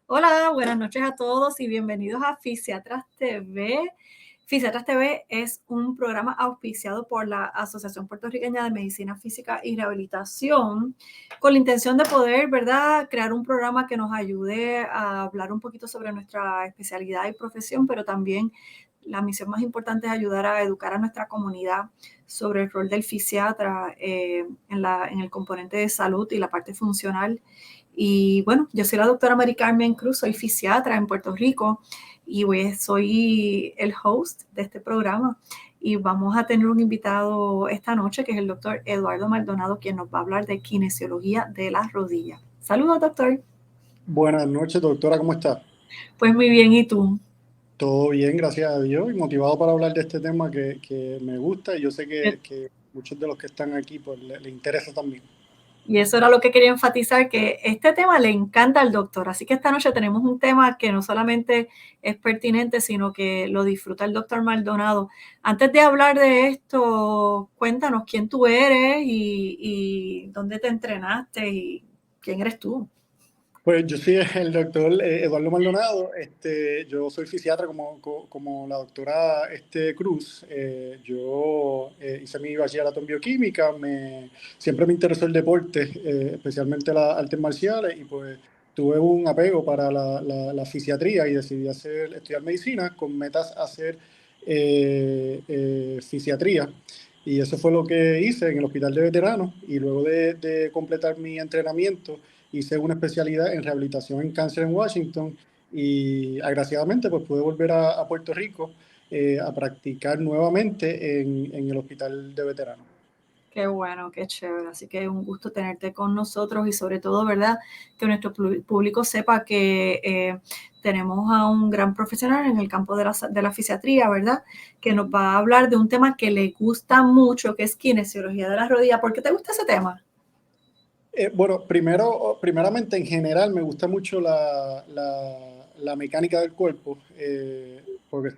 Hola, buenas noches a todos y bienvenidos a Fisiatras TV. Fisiatras TV es un programa auspiciado por la Asociación Puertorriqueña de Medicina Física y Rehabilitación con la intención de poder, ¿verdad?, crear un programa que nos ayude a hablar un poquito sobre nuestra especialidad y profesión, pero también la misión más importante es ayudar a educar a nuestra comunidad sobre el rol del fisiatra en el componente de salud y la parte funcional. Y bueno, yo soy la doctora Mary Carmen Cruz, soy fisiatra en Puerto Rico y soy el host de este programa. Y vamos a tener un invitado esta noche que es el doctor Eduardo Maldonado, quien nos va a hablar de kinesiología de las rodillas. Saludos, doctor. Buenas noches, doctora, ¿cómo está? Pues muy bien, ¿y tú? Todo bien, gracias a Dios, y motivado para hablar de este tema que me gusta y yo sé que muchos de los que están aquí pues le interesa también. Y eso era lo que quería enfatizar, que este tema le encanta al doctor. Así que esta noche tenemos un tema que no solamente es pertinente, sino que lo disfruta el doctor Maldonado. Antes de hablar de esto, cuéntanos quién tú eres y dónde te entrenaste y quién eres tú. Pues yo soy el doctor Eduardo Maldonado, yo soy fisiatra como la doctora Cruz. Yo hice mi bachillerato en bioquímica, siempre me interesó el deporte, especialmente las artes marciales, y pues tuve un apego para la fisiatría y decidí estudiar medicina con metas a hacer fisiatría. Y eso fue lo que hice en el hospital de veteranos, y luego de completar mi entrenamiento, hice una especialidad en rehabilitación en cáncer en Washington y agraciadamente pues pude volver a Puerto Rico a practicar nuevamente en el hospital de veteranos. Qué bueno, qué chévere. Así que es un gusto tenerte con nosotros y sobre todo, ¿verdad?, que nuestro público sepa que tenemos a un gran profesional en el campo de la fisiatría, ¿verdad?, que nos va a hablar de un tema que le gusta mucho, que es kinesiología de las rodillas. ¿Por qué te gusta ese tema? Bueno, primeramente en general me gusta mucho la mecánica del cuerpo, porque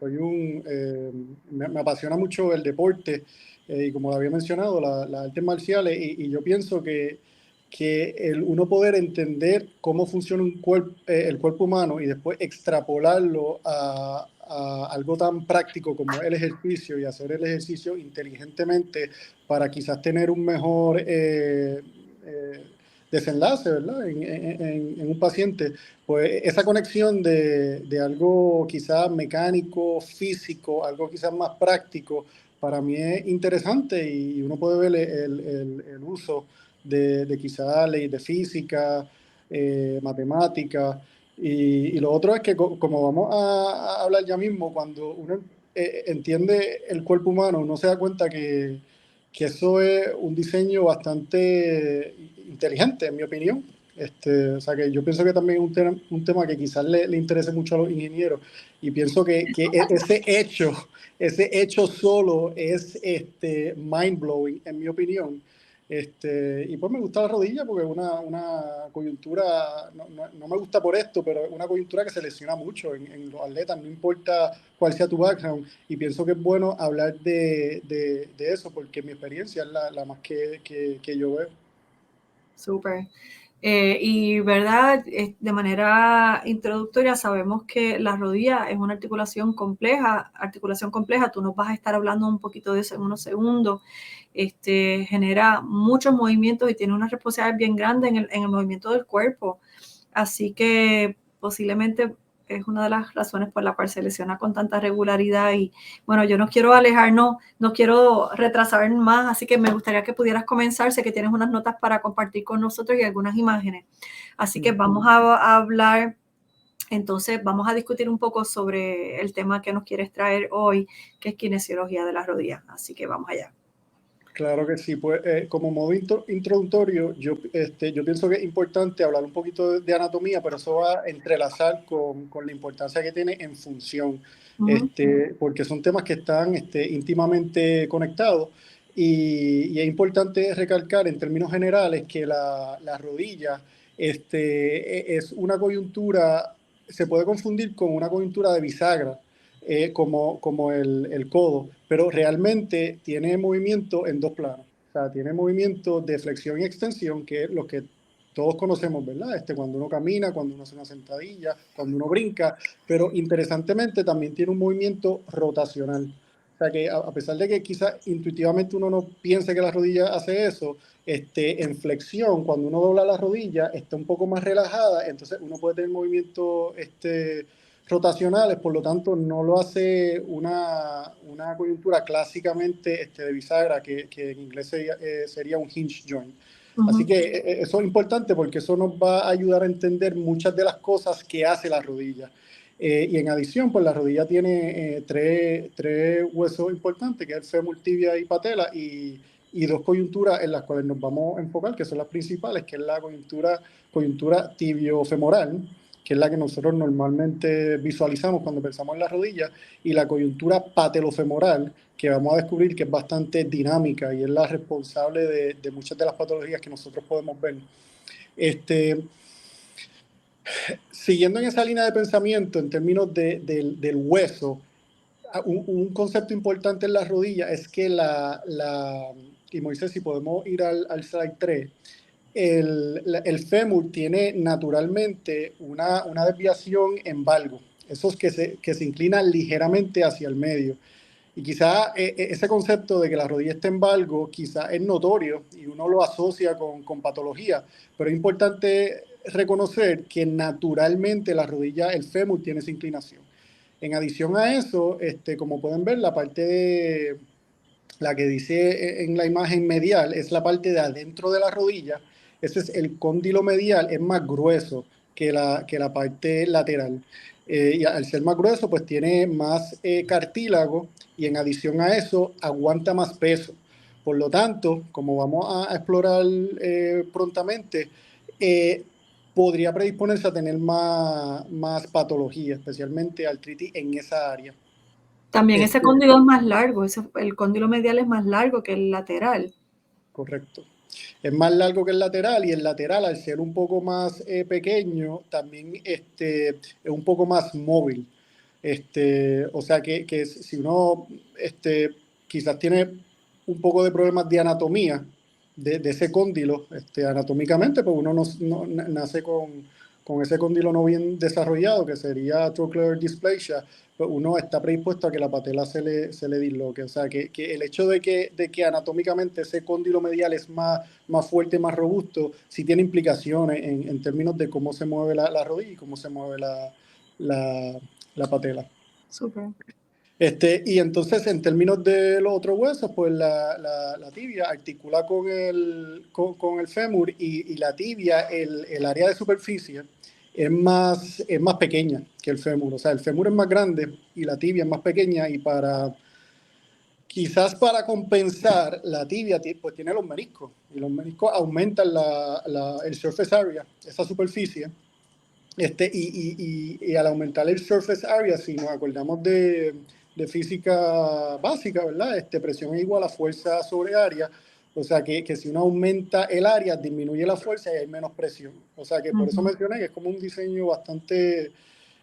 me apasiona mucho el deporte y como lo había mencionado, las artes marciales, y yo pienso que uno poder entender cómo funciona el cuerpo humano y después extrapolarlo a algo tan práctico como el ejercicio y hacer el ejercicio inteligentemente para quizás tener un mejor desenlace, ¿verdad? En un paciente, pues esa conexión de algo quizás mecánico, físico, algo quizás más práctico, para mí es interesante y uno puede ver el uso de quizás leyes de física, matemática, y lo otro es que como vamos a hablar ya mismo, cuando uno entiende el cuerpo humano, uno se da cuenta que eso es un diseño bastante inteligente, en mi opinión. O sea que yo pienso que también es un tema que quizás le interese mucho a los ingenieros, y pienso que ese hecho solo es mind blowing, en mi opinión. Y pues me gusta la rodilla porque es una coyuntura, no me gusta por esto, pero es una coyuntura que se lesiona mucho en los atletas, no importa cuál sea tu background. Y pienso que es bueno hablar de eso porque mi experiencia es la más que yo veo. Súper. Y verdad, de manera introductoria sabemos que la rodilla es una articulación compleja, tú nos vas a estar hablando un poquito de eso en unos segundos, genera muchos movimientos y tiene una responsabilidad bien grande en el movimiento del cuerpo, así que posiblemente es una de las razones por la cual se lesiona con tanta regularidad y bueno, yo no quiero alejarnos, no quiero retrasar más, así que me gustaría que pudieras comenzar, sé que tienes unas notas para compartir con nosotros y algunas imágenes, así que vamos a hablar, entonces vamos a discutir un poco sobre el tema que nos quieres traer hoy, que es kinesiología de las rodillas, así que vamos allá. Claro que sí, pues como modo introductorio, yo pienso que es importante hablar un poquito de anatomía, pero eso va a entrelazar con la importancia que tiene en función, porque son temas que están íntimamente conectados y es importante recalcar en términos generales que la rodilla es una coyuntura, se puede confundir con una coyuntura de bisagra como el codo, pero realmente tiene movimiento en dos planos. O sea, tiene movimiento de flexión y extensión, que es lo que todos conocemos, ¿verdad? Cuando uno camina, cuando uno hace una sentadilla, cuando uno brinca, pero interesantemente también tiene un movimiento rotacional. O sea que a pesar de que quizás intuitivamente uno no piense que la rodilla hace eso, en flexión, cuando uno dobla la rodilla, está un poco más relajada, entonces uno puede tener movimiento rotacionales, por lo tanto no lo hace una coyuntura clásicamente de bisagra, que en inglés sería un hinge joint. Así que eso es importante porque eso nos va a ayudar a entender muchas de las cosas que hace la rodilla. Y en adición, pues la rodilla tiene tres huesos importantes, que es el fémur, tibia y patela, y dos coyunturas en las cuales nos vamos a enfocar, que son las principales, que es la coyuntura tibiofemoral, que es la que nosotros normalmente visualizamos cuando pensamos en la rodilla, y la coyuntura patelofemoral, que vamos a descubrir que es bastante dinámica y es la responsable de muchas de las patologías que nosotros podemos ver. Siguiendo en esa línea de pensamiento, en términos del hueso, un concepto importante en la rodilla es que y Moisés, si podemos ir al slide 3, el fémur tiene naturalmente una desviación en valgo, esos que se inclinan ligeramente hacia el medio. Y quizá ese concepto de que la rodilla está en valgo, quizá es notorio y uno lo asocia con patología, pero es importante reconocer que naturalmente la rodilla, el fémur, tiene esa inclinación. En adición a eso, como pueden ver, la parte de la que dice en la imagen medial es la parte de adentro de la rodilla. Ese es el cóndilo medial, es más grueso que la parte lateral. Y al ser más grueso, pues tiene más cartílago y en adición a eso aguanta más peso. Por lo tanto, como vamos a explorar prontamente, podría predisponerse a tener más patología, especialmente artritis en esa área. También ese cóndilo es más largo, el cóndilo medial es más largo que el lateral. Correcto. Es más largo que el lateral y el lateral, al ser un poco más pequeño, también es un poco más móvil. O sea que si uno quizás tiene un poco de problemas de anatomía de ese cóndilo, anatómicamente, pues uno nace con ese cóndilo no bien desarrollado, que sería trochlear dysplasia, pues uno está predispuesto a que la patela se le disloque. O sea, que el hecho de que anatómicamente ese cóndilo medial es más fuerte, más robusto, sí tiene implicaciones en términos de cómo se mueve la rodilla y cómo se mueve la patela. Súper. Y entonces, en términos de los otros huesos, pues la tibia articula con el fémur y la tibia, el área de superficie, es más pequeña que el fémur. O sea, el fémur es más grande y la tibia es más pequeña y quizás para compensar, la tibia pues tiene los meniscos y los meniscos aumentan el surface area, esa superficie. Y al aumentar el surface area, si nos acordamos de física básica, ¿verdad? Presión es igual a fuerza sobre área, O sea, que si uno aumenta el área, disminuye la fuerza y hay menos presión. O sea, que por eso mencioné que es como un diseño bastante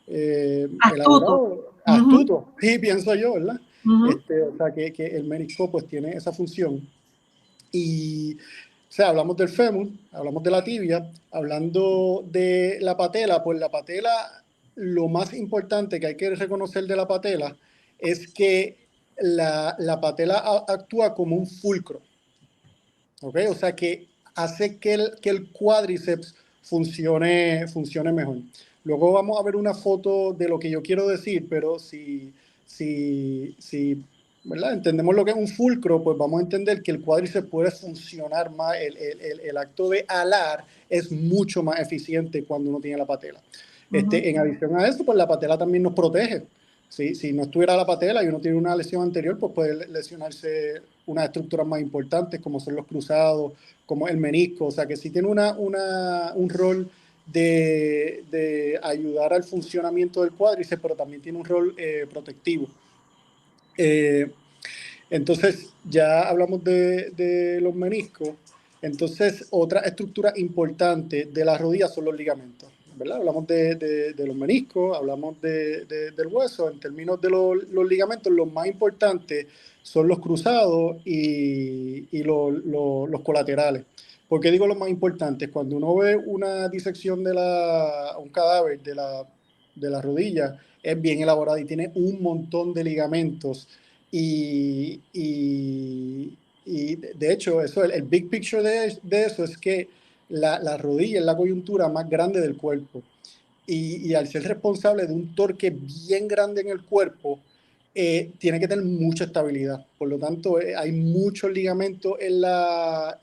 Astuto. elaborado, astuto, sí, pienso yo, ¿verdad? Ujú. O sea, que el menisco pues tiene esa función. Y, o sea, hablamos del fémur, hablamos de la tibia, hablando de la patela, pues la patela, lo más importante que hay que reconocer de la patela es que la patela actúa como un fulcro, ¿ok? O sea, que hace que el cuádriceps funcione mejor. Luego vamos a ver una foto de lo que yo quiero decir, pero si ¿verdad? Entendemos lo que es un fulcro, pues vamos a entender que el cuádriceps puede funcionar más, el acto de alar es mucho más eficiente cuando uno tiene la patela. Ujú. En adición a eso, pues la patela también nos protege. Si no estuviera la patela y uno tiene una lesión anterior, pues puede lesionarse unas estructuras más importantes, como son los cruzados, como el menisco. O sea, que sí tiene un rol de ayudar al funcionamiento del cuádriceps, pero también tiene un rol protectivo. Eh, entonces, ya hablamos de los meniscos. Entonces, otra estructura importante de la rodilla son los ligamentos, ¿verdad? Hablamos de los meniscos, hablamos del hueso. En términos de los ligamentos, los más importantes son los cruzados y los colaterales. ¿Por qué digo los más importantes? Cuando uno ve una disección un cadáver de la rodilla, es bien elaborada y tiene un montón de ligamentos y, y, y de hecho, el big picture de eso es que la rodilla es la coyuntura más grande del cuerpo. Y al ser responsable de un torque bien grande en el cuerpo, tiene que tener mucha estabilidad. Por lo tanto, hay muchos ligamentos en la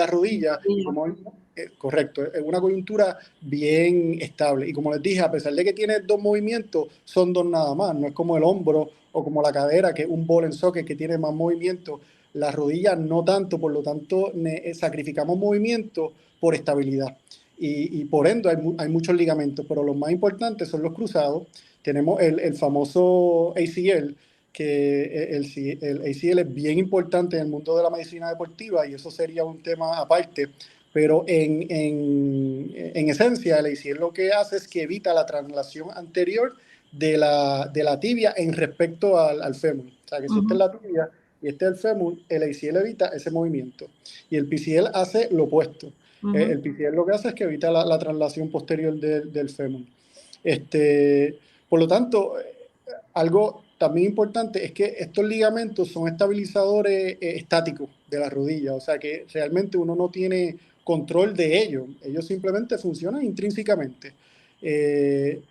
rodilla y Rodilla. como correcto, es una coyuntura bien estable. Y como les dije, a pesar de que tiene dos movimientos, son dos nada más. No es como el hombro o como la cadera, que es un ball and socket que tiene más movimiento. La rodilla no tanto, por lo tanto, sacrificamos movimiento por estabilidad y por ende hay muchos ligamentos, pero los más importantes son los cruzados. Tenemos el famoso ACL, que el ACL es bien importante en el mundo de la medicina deportiva y eso sería un tema aparte, pero en esencia el ACL lo que hace es que evita la traslación anterior de la tibia en respecto al fémur. O sea, que si esta es Ujú. la tibia y este es el fémur, el ACL evita ese movimiento. Y el PCL hace lo opuesto. Ujú. El PCL lo que hace es que evita la traslación posterior del fémur. Este, por lo tanto, algo también importante es que estos ligamentos son estabilizadores estáticos de la rodilla, o sea que realmente uno no tiene control de ellos, ellos simplemente funcionan intrínsecamente. Eh,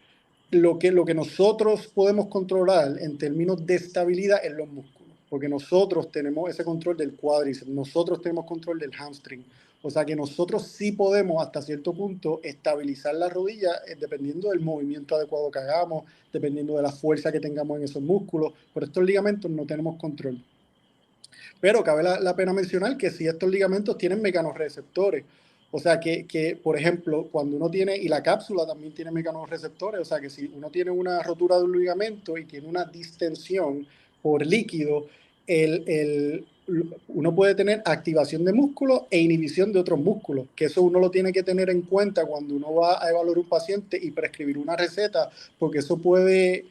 lo que nosotros podemos controlar en términos de estabilidad es los músculos, porque nosotros tenemos ese control del cuádriceps, nosotros tenemos control del hamstring, o sea que nosotros sí podemos hasta cierto punto estabilizar la rodilla dependiendo del movimiento adecuado que hagamos, dependiendo de la fuerza que tengamos en esos músculos, pero estos ligamentos no tenemos control. Pero cabe la pena mencionar que si estos ligamentos tienen mecanorreceptores, o sea por ejemplo, cuando uno tiene, y la cápsula también tiene mecanorreceptores, o sea que si uno tiene una rotura de un ligamento y tiene una distensión por líquido, uno puede tener activación de músculos e inhibición de otros músculos, que eso uno lo tiene que tener en cuenta cuando uno va a evaluar un paciente y prescribir una receta, porque eso puede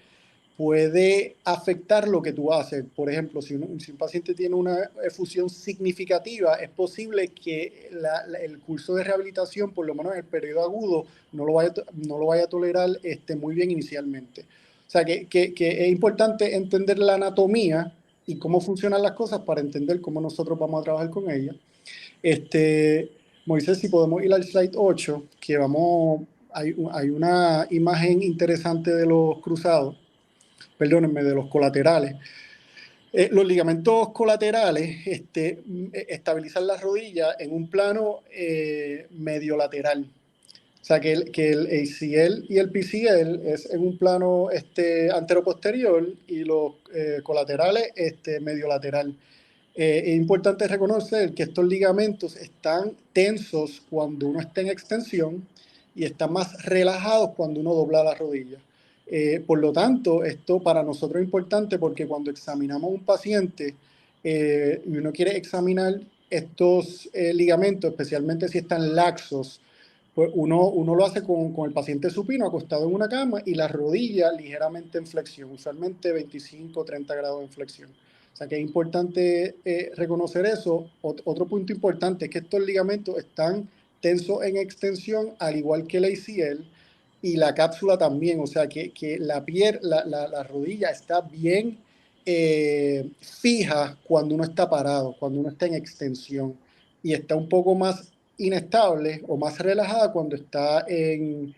afectar lo que tú haces. Por ejemplo, si un paciente tiene una efusión significativa, es posible que el curso de rehabilitación, por lo menos en el periodo agudo, no lo vaya a tolerar muy bien inicialmente. O sea, que es importante entender la anatomía y cómo funcionan las cosas para entender cómo nosotros vamos a trabajar con ellas. Moisés, si podemos ir al slide 8, que hay una imagen interesante de los cruzados, perdónenme, de los colaterales. Los ligamentos colaterales estabilizan la rodilla en un plano medio lateral. O sea, que el ACL y el PCL es en un plano anteroposterior y los colaterales medio lateral. Es importante reconocer que estos ligamentos están tensos cuando uno está en extensión y están más relajados cuando uno dobla la rodilla. Por lo tanto, esto para nosotros es importante porque cuando examinamos a un paciente, y uno quiere examinar estos ligamentos, especialmente si están laxos, pues uno lo hace con el paciente supino acostado en una cama y la rodilla ligeramente en flexión, usualmente 25 o 30 grados de flexión. O sea que es importante reconocer eso. Otro punto importante es que estos ligamentos están tensos en extensión, al igual que el ACL, y la cápsula también. O sea que la rodilla está bien fija cuando uno está parado, cuando uno está en extensión, y está un poco más inestable o más relajada cuando está en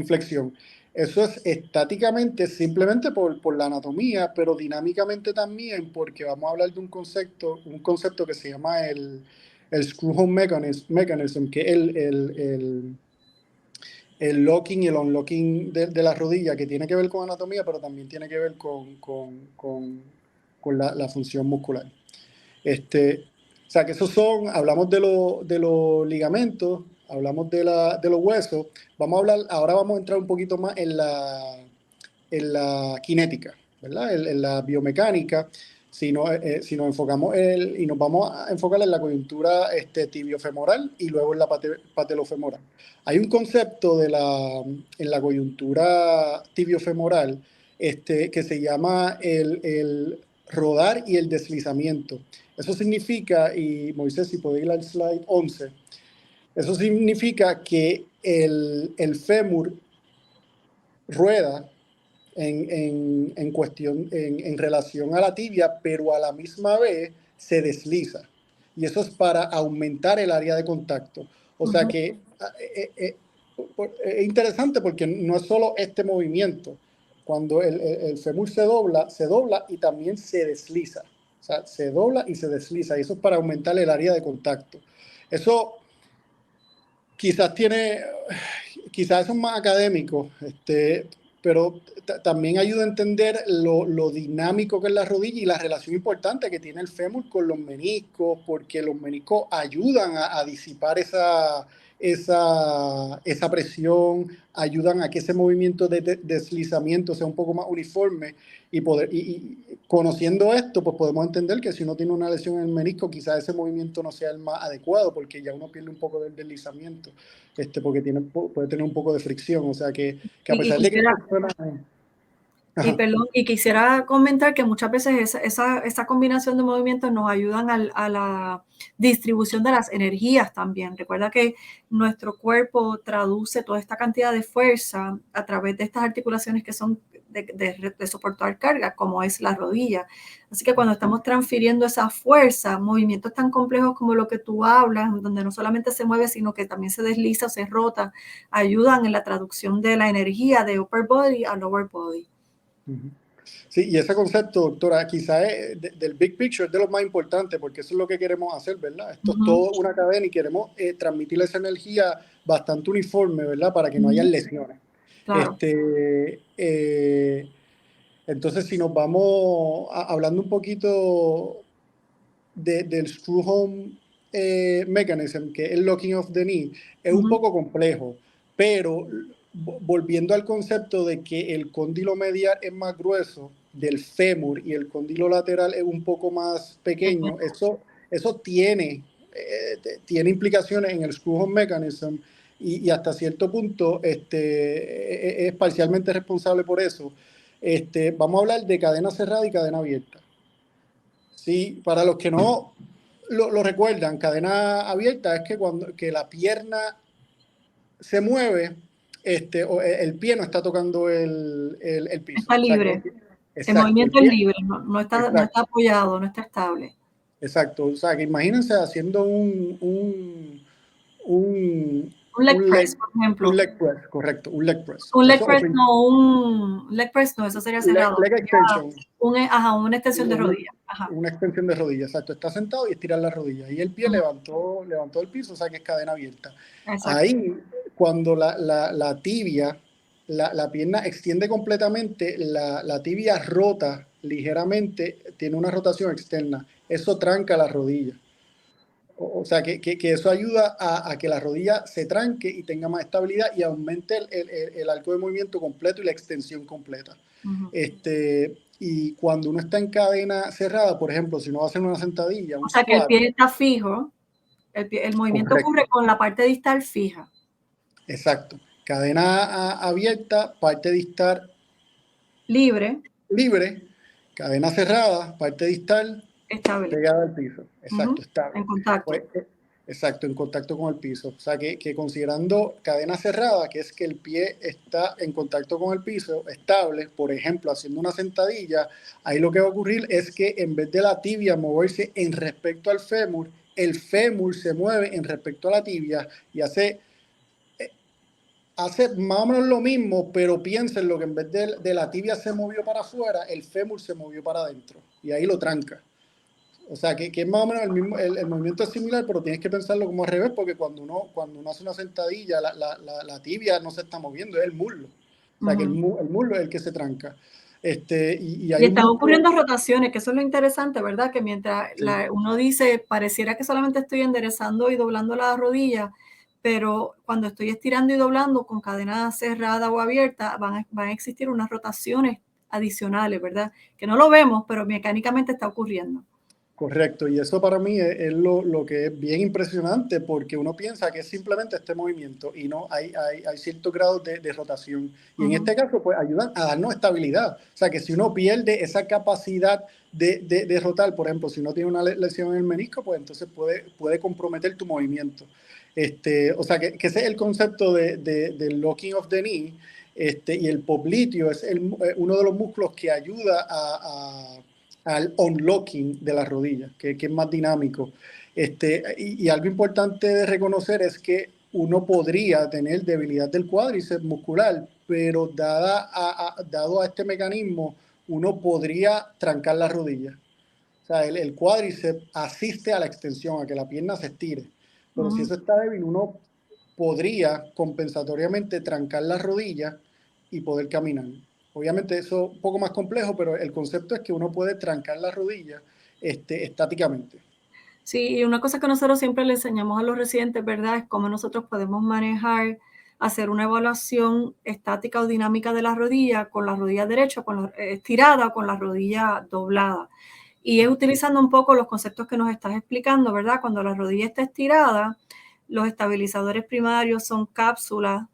flexión. Eso es estáticamente simplemente por la anatomía, pero dinámicamente también porque vamos a hablar de un concepto que se llama el screw home mechanism, que es el locking y el unlocking de la rodilla, que tiene que ver con anatomía, pero también tiene que ver con la función muscular. O sea, que esos son, hablamos de los ligamentos, hablamos de los huesos. Ahora vamos a entrar un poquito más en la cinética, ¿verdad? En la biomecánica. Si nos enfocamos y nos vamos a enfocar en la coyuntura tibiofemoral y luego en la patelofemoral. Hay un concepto en la coyuntura tibiofemoral que se llama el rodar y el deslizamiento. Eso significa, y Moisés, si puede ir al slide 11, eso significa que el fémur rueda en relación a la tibia, pero a la misma vez se desliza. Y eso es para aumentar el área de contacto. O sea que es interesante porque no es solo este movimiento. Cuando el fémur se dobla y también se desliza. O sea, se dobla y se desliza. Y eso es para aumentar el área de contacto. Eso quizás quizás eso es más académico, pero también ayuda a entender lo dinámico que es la rodilla y la relación importante que tiene el fémur con los meniscos, porque los meniscos ayudan a disipar esa presión, ayudan a que ese movimiento de deslizamiento sea un poco más uniforme y conociendo esto, pues podemos entender que si uno tiene una lesión en el menisco, quizás ese movimiento no sea el más adecuado porque ya uno pierde un poco del deslizamiento, porque puede tener un poco de fricción, o sea que a pesar de que esto suena... Y quisiera comentar que muchas veces esa combinación de movimientos nos ayudan a la distribución de las energías también. Recuerda que nuestro cuerpo traduce toda esta cantidad de fuerza a través de estas articulaciones que son de soportar carga, como es la rodilla. Así que cuando estamos transfiriendo esa fuerza, movimientos tan complejos como lo que tú hablas, donde no solamente se mueve, sino que también se desliza o se rota, ayudan en la traducción de la energía de upper body a lower body. Sí, y ese concepto, doctora, quizás del big picture es de lo más importante, porque eso es lo que queremos hacer, ¿verdad? Esto es todo una cadena y queremos transmitir esa energía bastante uniforme, ¿verdad? Para que no haya lesiones. Claro. Entonces, si nos vamos hablando un poquito del screw home mechanism, que es el locking of the knee, es un poco complejo, pero volviendo al concepto de que el cóndilo medial es más grueso del fémur y el cóndilo lateral es un poco más pequeño, eso tiene implicaciones en el screw home mechanism y hasta cierto punto es parcialmente responsable por eso. Vamos a hablar de cadena cerrada y cadena abierta. Sí, para los que no lo recuerdan, cadena abierta es que la pierna se mueve, el pie no está tocando el piso. Está O sea, libre. El exacto, movimiento es libre, no está apoyado, no está estable. Exacto, o sea, que imagínense haciendo un leg press, por ejemplo. Un leg press, correcto, un leg press. Un leg press no, eso sería cerrado. Leg extension. Una extensión de rodilla. Una extensión de rodilla, exacto. Está sentado y estirar la rodilla. Y el pie levantó el piso, o sea que es cadena abierta. Exacto. Ahí, cuando la tibia, la pierna extiende completamente, la tibia rota ligeramente, tiene una rotación externa. Eso tranca la rodilla. O sea, que eso ayuda a que la rodilla se tranque y tenga más estabilidad y aumente el arco de movimiento completo y la extensión completa. y cuando uno está en cadena cerrada, por ejemplo, si uno va a hacer una sentadilla, O un sea, que el squat, pie está fijo, el movimiento ocurre correcto, con la parte distal fija, exacto. Cadena abierta, parte distal libre, libre, cadena cerrada, parte distal estable, pegada al piso. Exacto, estable. en contacto. Pues, exacto, en contacto con el piso. O sea, que considerando cadena cerrada, que es que el pie está en contacto con el piso, estable, por ejemplo, haciendo una sentadilla, ahí lo que va a ocurrir es que en vez de la tibia moverse en respecto al fémur, el fémur se mueve en respecto a la tibia y hace más o menos lo mismo, pero piensen lo que en vez de la tibia se movió para afuera, el fémur se movió para adentro y ahí lo tranca. O sea, que es más o menos el mismo, el movimiento es similar, pero tienes que pensarlo como al revés, porque cuando uno hace una sentadilla, la tibia no se está moviendo, es el muslo. O sea, que Ujú. el muslo es el que se tranca. Y Y hay un están músculo, ocurriendo rotaciones, que eso es lo interesante, ¿verdad? Que mientras sí, uno dice, pareciera que solamente estoy enderezando y doblando la rodilla, pero cuando estoy estirando y doblando con cadena cerrada o abierta, van a existir unas rotaciones adicionales, ¿verdad? Que no lo vemos, pero mecánicamente está ocurriendo. correcto. Y eso para mí es lo que es bien impresionante, porque uno piensa que es simplemente este movimiento y no, hay ciertos grados de rotación. Y en Ujú. este caso, pues ayudan a darnos estabilidad. O sea, que si uno pierde esa capacidad de rotar, por ejemplo, si uno tiene una lesión en el menisco, pues entonces puede comprometer tu movimiento. O sea, que ese es el concepto del locking of the knee. Y el popliteo es uno de los músculos que ayuda al unlocking de las rodillas, que es más dinámico. Y algo importante de reconocer es que uno podría tener debilidad del cuádriceps muscular, pero dado a este mecanismo, uno podría trancar las rodillas. O sea, el cuádriceps asiste a la extensión, a que la pierna se estire. Pero si Ujú. eso está débil, uno podría compensatoriamente trancar las rodillas y poder caminar. Obviamente eso es un poco más complejo, pero el concepto es que uno puede trancar las rodillas estáticamente. Sí, y una cosa que nosotros siempre le enseñamos a los residentes, ¿verdad? Es cómo nosotros podemos manejar, hacer una evaluación estática o dinámica de la rodilla con la rodilla derecha, estirada o con la rodilla doblada. Y es utilizando un poco los conceptos que nos estás explicando, ¿verdad? Cuando la rodilla está estirada, los estabilizadores primarios son cápsulas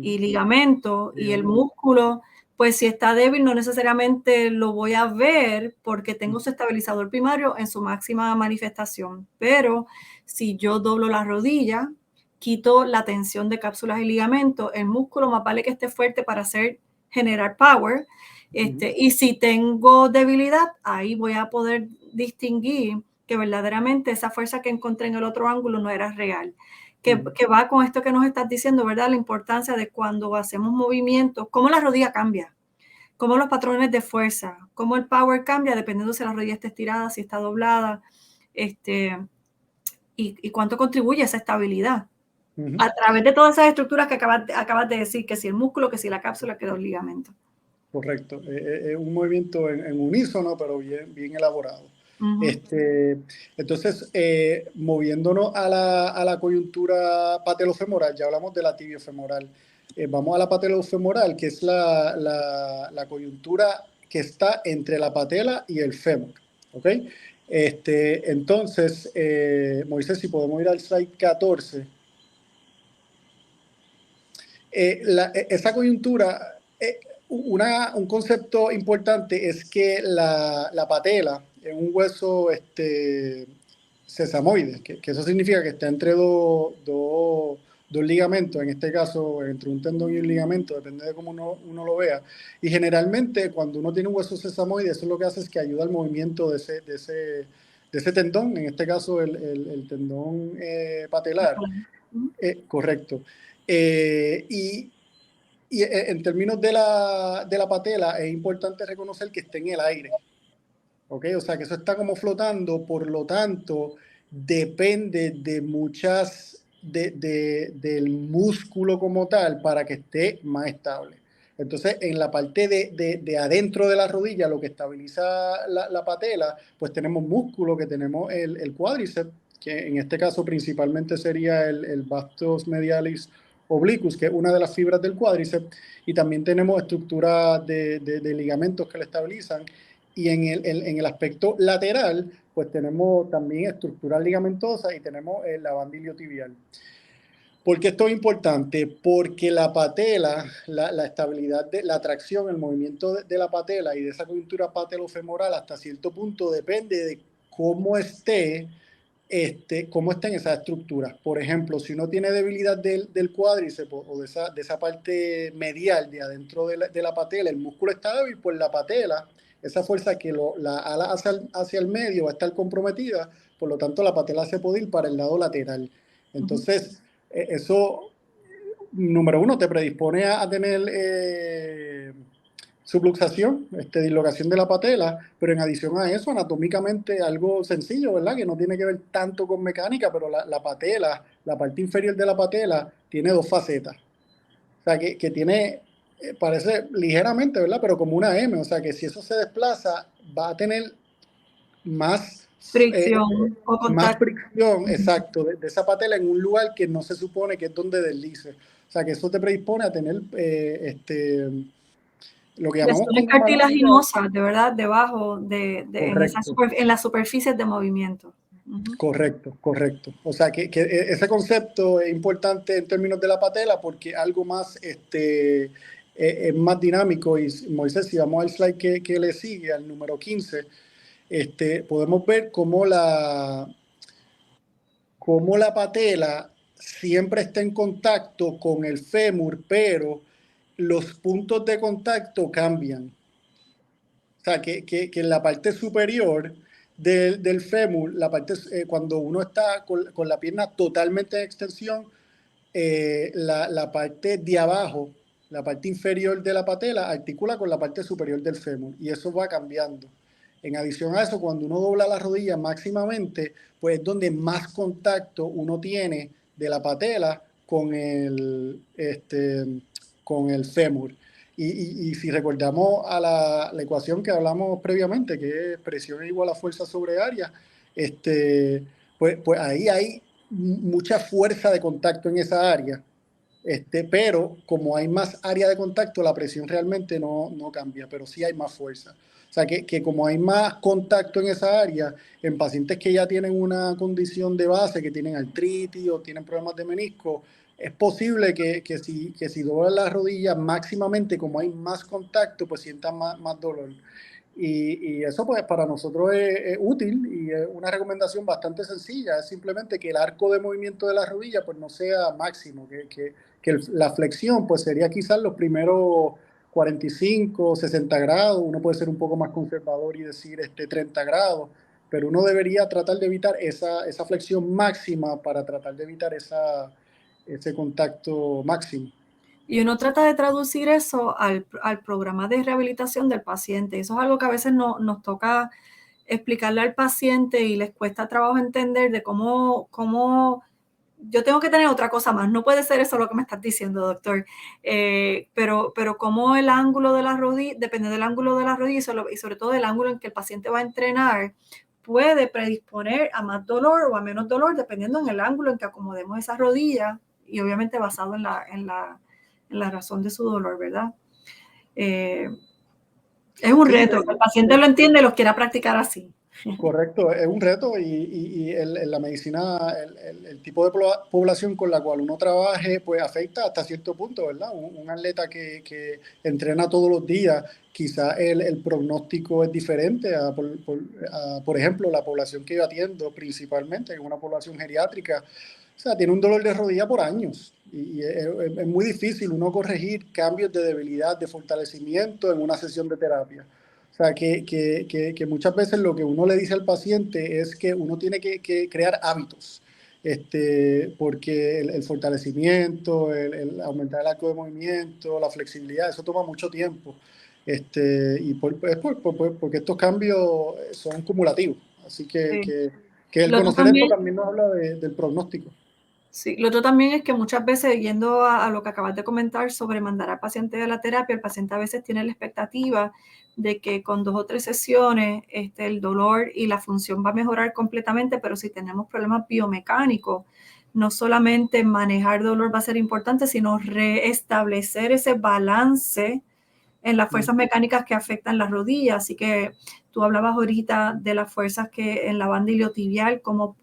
y ligamento, y el Ligamento. músculo, pues si está débil no necesariamente lo voy a ver porque tengo su estabilizador primario en su máxima manifestación, pero si yo doblo la rodilla, quito la tensión de cápsulas y ligamentos, el músculo más vale que esté fuerte para generar power, y si tengo debilidad, ahí voy a poder distinguir que verdaderamente esa fuerza que encontré en el otro ángulo no era real. Que va con esto que nos estás diciendo, ¿verdad? La importancia de cuando hacemos movimientos, cómo la rodilla cambia, cómo los patrones de fuerza, cómo el power cambia dependiendo si la rodilla está estirada, si está doblada, este, y cuánto contribuye a esa estabilidad. A través de todas esas estructuras que acabas de decir, que si el músculo, que si la cápsula, que los ligamentos. Correcto. Es un movimiento en unísono, pero bien elaborado. Ujú. Entonces, moviéndonos a la coyuntura patelofemoral, ya hablamos de la tibiofemoral. Vamos a la patelofemoral, que es la coyuntura que está entre la patela y el fémur. ¿Ok? Entonces, Moisés, si podemos ir al slide 14. Esa coyuntura, un concepto importante es que la patela es un hueso sesamoide, que eso significa que está entre dos ligamentos, en este caso entre un tendón y un ligamento, depende de cómo uno lo vea. Y generalmente cuando uno tiene un hueso sesamoide, eso lo que hace es que ayuda al movimiento de ese tendón, en este caso el tendón patelar. Ujú. Correcto. Y en términos de la patela, es importante reconocer que está en el aire. ¿Ok? O sea, que eso está como flotando, por lo tanto, depende de del músculo como tal para que esté más estable. Entonces, en la parte de adentro de la rodilla, lo que estabiliza la patela, pues tenemos músculo, que tenemos el cuádriceps, que en este caso principalmente sería el vastus medialis oblicuos, que es una de las fibras del cuádriceps, y también tenemos estructuras de ligamentos que le estabilizan. Y en el aspecto lateral, pues tenemos también estructuras ligamentosas y tenemos la banda iliotibial. ¿Por qué esto es importante? Porque la patela, la estabilidad, la tracción, el movimiento de la patela y de esa coyuntura patelofemoral hasta cierto punto depende de cómo estén esas estructuras. Por ejemplo, si uno tiene debilidad del cuádriceps o de esa parte medial de adentro de la patela, el músculo está débil, pues la patela, esa fuerza que la ala hacia el medio va a estar comprometida, por lo tanto la patela se puede ir para el lado lateral. Entonces, eso, número uno, te predispone a tener subluxación, dislocación de la patela, pero en adición a eso, anatómicamente algo sencillo, ¿verdad? Que no tiene que ver tanto con mecánica, pero la patela, la parte inferior de la patela, tiene dos facetas. O sea, que tiene, parece ligeramente, ¿verdad? Pero como una M, o sea, que si eso se desplaza, va a tener más Fricción o más contacto. fricción, exacto, de esa patela en un lugar que no se supone que es donde deslice. O sea, que eso te predispone a tener lo que llamamos Lesiones condromalácia. cartilaginosas, de verdad, debajo Correcto, en las superficies de movimiento. correcto, correcto. O sea, que ese concepto es importante en términos de la patela porque algo más, es más dinámico. Y Moisés, si vamos al slide que le sigue, al número 15, podemos ver cómo la patela siempre está en contacto con el fémur, pero los puntos de contacto cambian. O sea, que en la parte superior del fémur, cuando uno está con la pierna totalmente en extensión, la parte de abajo, la parte inferior de la patela, articula con la parte superior del fémur y eso va cambiando. En adición a eso, cuando uno dobla la rodilla máximamente, pues es donde más contacto uno tiene de la patela con el fémur. Y si recordamos a la ecuación que hablamos previamente, que es presión igual a fuerza sobre área, pues ahí hay mucha fuerza de contacto en esa área, pero como hay más área de contacto, la presión realmente no cambia, pero sí hay más fuerza. O sea, que como hay más contacto en esa área, en pacientes que ya tienen una condición de base, que tienen artritis o tienen problemas de menisco, es posible que si doblan las rodillas máximamente, como hay más contacto, pues sientan más dolor. Y eso pues para nosotros es útil y es una recomendación bastante sencilla, es simplemente que el arco de movimiento de la rodilla pues no sea máximo, que la flexión pues sería quizás los primeros 45, 60 grados, uno puede ser un poco más conservador y decir 30 grados, pero uno debería tratar de evitar esa flexión máxima para tratar de evitar ese contacto máximo. Y uno trata de traducir eso al programa de rehabilitación del paciente. Eso es algo que a veces nos toca explicarle al paciente y les cuesta trabajo entender de cómo yo tengo que tener otra cosa más. No puede ser eso lo que me estás diciendo, doctor. Pero cómo el ángulo de la rodilla, depende del ángulo de la rodilla y sobre todo del ángulo en que el paciente va a entrenar, puede predisponer a más dolor o a menos dolor, dependiendo en el ángulo en que acomodemos esa rodilla y obviamente basado en la razón de su dolor, ¿verdad? Es un reto, que el paciente lo entiende y lo quiera practicar así. Correcto, es un reto y en la medicina el tipo de población con la cual uno trabaje pues afecta hasta cierto punto, ¿verdad? Un atleta que entrena todos los días, quizá el pronóstico es diferente por ejemplo, la población que yo atiendo principalmente, que es una población geriátrica, o sea, tiene un dolor de rodilla por años y es muy difícil uno corregir cambios de debilidad, de fortalecimiento en una sesión de terapia. O sea, que muchas veces lo que uno le dice al paciente es que uno tiene que crear hábitos, porque el fortalecimiento, el aumentar el arco de movimiento, la flexibilidad, eso toma mucho tiempo. Porque estos cambios son cumulativos. Así Sí. que el Lo otro conocer esto también, también nos habla del pronóstico. sí, lo otro también es que muchas veces, yendo a lo que acabas de comentar sobre mandar al paciente a la terapia, el paciente a veces tiene la expectativa de que con 2 o 3 sesiones el dolor y la función va a mejorar completamente, pero si tenemos problemas biomecánicos, no solamente manejar dolor va a ser importante, sino reestablecer ese balance en las fuerzas mecánicas que afectan las rodillas. Así que tú hablabas ahorita de las fuerzas que en la banda iliotibial, cómo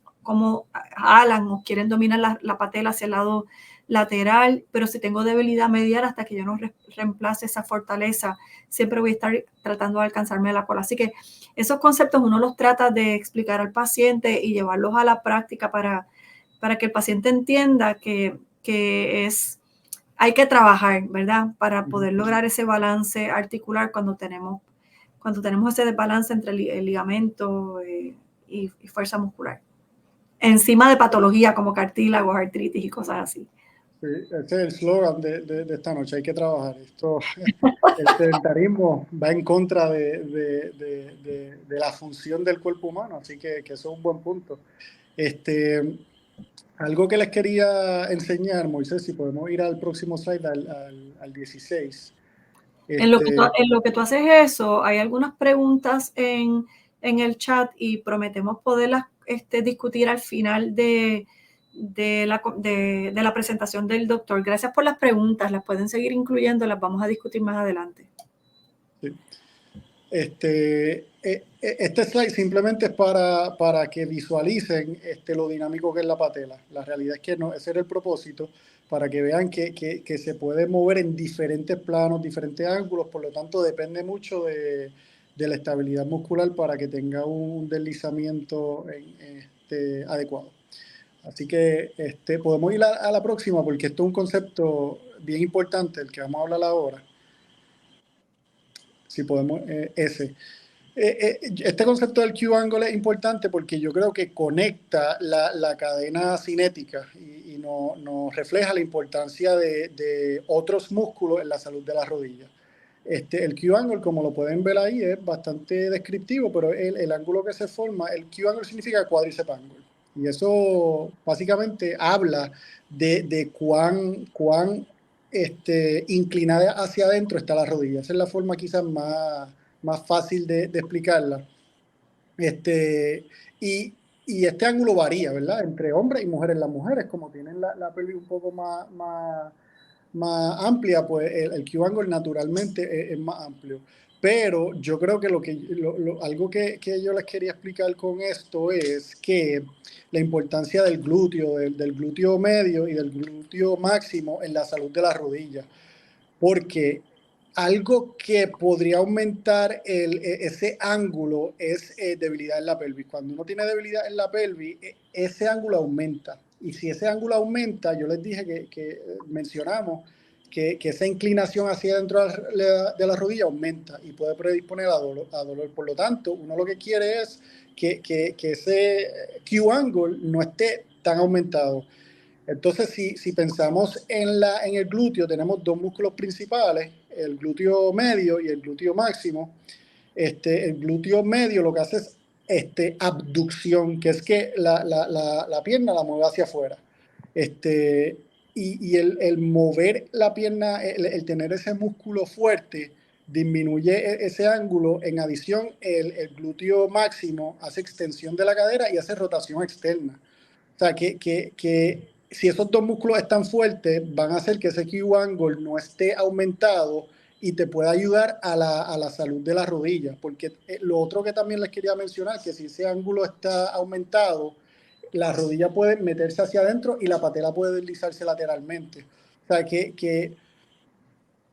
jalan o quieren dominar la patela hacia el lado lateral, pero si tengo debilidad medial, hasta que yo no reemplace esa fortaleza, siempre voy a estar tratando de alcanzarme la cola. Así que esos conceptos uno los trata de explicar al paciente y llevarlos a la práctica para que el paciente entienda que hay que trabajar, ¿verdad? Para poder lograr ese balance articular cuando tenemos ese desbalance entre el ligamento y fuerza muscular. Encima de patología como cartílagos, artritis y cosas así. Sí, ese es el slogan de esta noche, hay que trabajar. El sedentarismo va en contra de la función del cuerpo humano, así que eso es un buen punto. Algo que les quería enseñar, Moisés, si podemos ir al próximo slide, al 16. En lo que tú haces eso, hay algunas preguntas en el chat y prometemos poderlas discutir al final de la presentación del doctor. Gracias por las preguntas, las pueden seguir incluyendo, las vamos a discutir más adelante. Sí. Este slide simplemente es para que visualicen lo dinámico que es la patela. La realidad es que no, ese era el propósito, para que vean que se puede mover en diferentes planos, diferentes ángulos, por lo tanto depende mucho de la estabilidad muscular para que tenga un deslizamiento adecuado. Así que podemos ir a la próxima, porque esto es un concepto bien importante, el que vamos a hablar ahora. Si podemos, este concepto del Q-angle es importante porque yo creo que conecta la cadena cinética y nos refleja la importancia de otros músculos en la salud de la rodilla. El Q-angle, como lo pueden ver ahí, es bastante descriptivo, pero el ángulo que se forma, el Q-angle significa quadriceps angle. Y eso básicamente habla de cuán inclinada hacia adentro está la rodilla. Esa es la forma quizás más fácil de explicarla. Y este ángulo varía, ¿verdad? Entre hombres y mujeres. Las mujeres, como tienen la pelvis un poco más amplia, pues el Q-angle naturalmente es más amplio. Pero yo creo que algo que yo les quería explicar con esto es que la importancia del glúteo, del glúteo medio y del glúteo máximo en la salud de la rodilla. Porque algo que podría aumentar ese ángulo es debilidad en la pelvis. Cuando uno tiene debilidad en la pelvis, ese ángulo aumenta. Y si ese ángulo aumenta, yo les dije que mencionamos que esa inclinación hacia adentro de la rodilla aumenta y puede predisponer a dolor. Por lo tanto, uno lo que quiere es que ese Q-angle no esté tan aumentado. Entonces, si pensamos en el glúteo, tenemos dos músculos principales, el glúteo medio y el glúteo máximo. El glúteo medio lo que hace es abducción, que es que la pierna la mueve hacia afuera. Y el mover la pierna, el tener ese músculo fuerte, disminuye ese ángulo. En adición, el glúteo máximo hace extensión de la cadera y hace rotación externa. O sea, que si esos dos músculos están fuertes, van a hacer que ese Q-angle no esté aumentado y te pueda ayudar a la salud de la rodilla. Porque lo otro que también les quería mencionar, que si ese ángulo está aumentado, la rodilla puede meterse hacia adentro y la patela puede deslizarse lateralmente. O sea,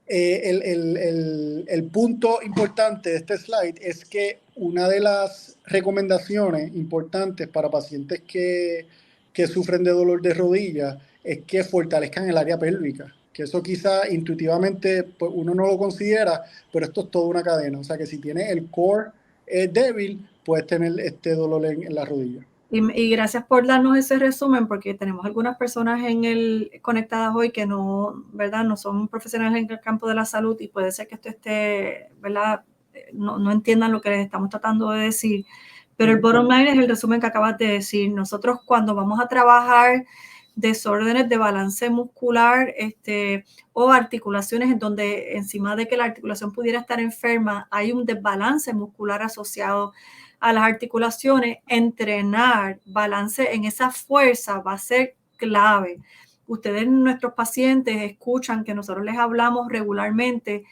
el punto importante de este slide es que una de las recomendaciones importantes para pacientes que sufren de dolor de rodilla es que fortalezcan el área pélvica, que eso quizá intuitivamente pues, uno no lo considera, pero esto es toda una cadena. O sea que si tienes el core débil, puedes tener este dolor en la rodilla. Y gracias por darnos ese resumen, porque tenemos algunas personas conectadas hoy que no, ¿verdad? No son profesionales en el campo de la salud y puede ser que esto esté, ¿verdad? No entiendan lo que les estamos tratando de decir. Pero el bottom line es el resumen que acabas de decir. Nosotros cuando vamos a trabajar desórdenes de balance muscular o articulaciones en donde encima de que la articulación pudiera estar enferma, hay un desbalance muscular asociado a las articulaciones, entrenar balance en esa fuerza va a ser clave. Ustedes, nuestros pacientes, escuchan que nosotros les hablamos regularmente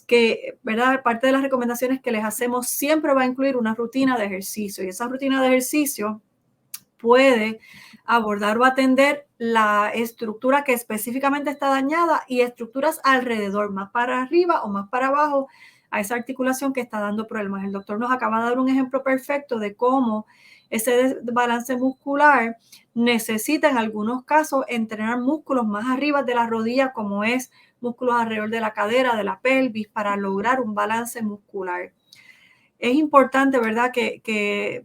que, ¿verdad? Parte de las recomendaciones que les hacemos siempre va a incluir una rutina de ejercicio, y esa rutina de ejercicio puede abordar o atender la estructura que específicamente está dañada y estructuras alrededor, más para arriba o más para abajo, a esa articulación que está dando problemas. El doctor nos acaba de dar un ejemplo perfecto de cómo ese desbalance muscular necesita en algunos casos entrenar músculos más arriba de la rodilla, como es músculos alrededor de la cadera, de la pelvis, para lograr un balance muscular. Es importante, ¿verdad?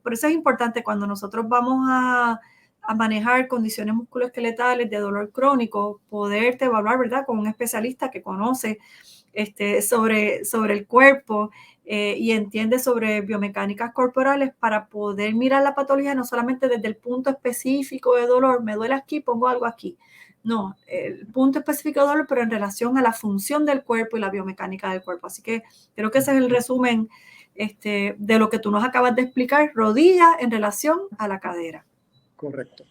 Por eso es importante cuando nosotros vamos a manejar condiciones musculoesqueletales de dolor crónico, poderte evaluar, ¿verdad? Con un especialista que conoce sobre el cuerpo y entiende sobre biomecánicas corporales para poder mirar la patología no solamente desde el punto específico de dolor, me duele aquí, pongo algo aquí. No, el punto específico de dolor, pero en relación a la función del cuerpo y la biomecánica del cuerpo. Así que creo que ese es el resumen de lo que tú nos acabas de explicar, rodilla en relación a la cadera. Correcto.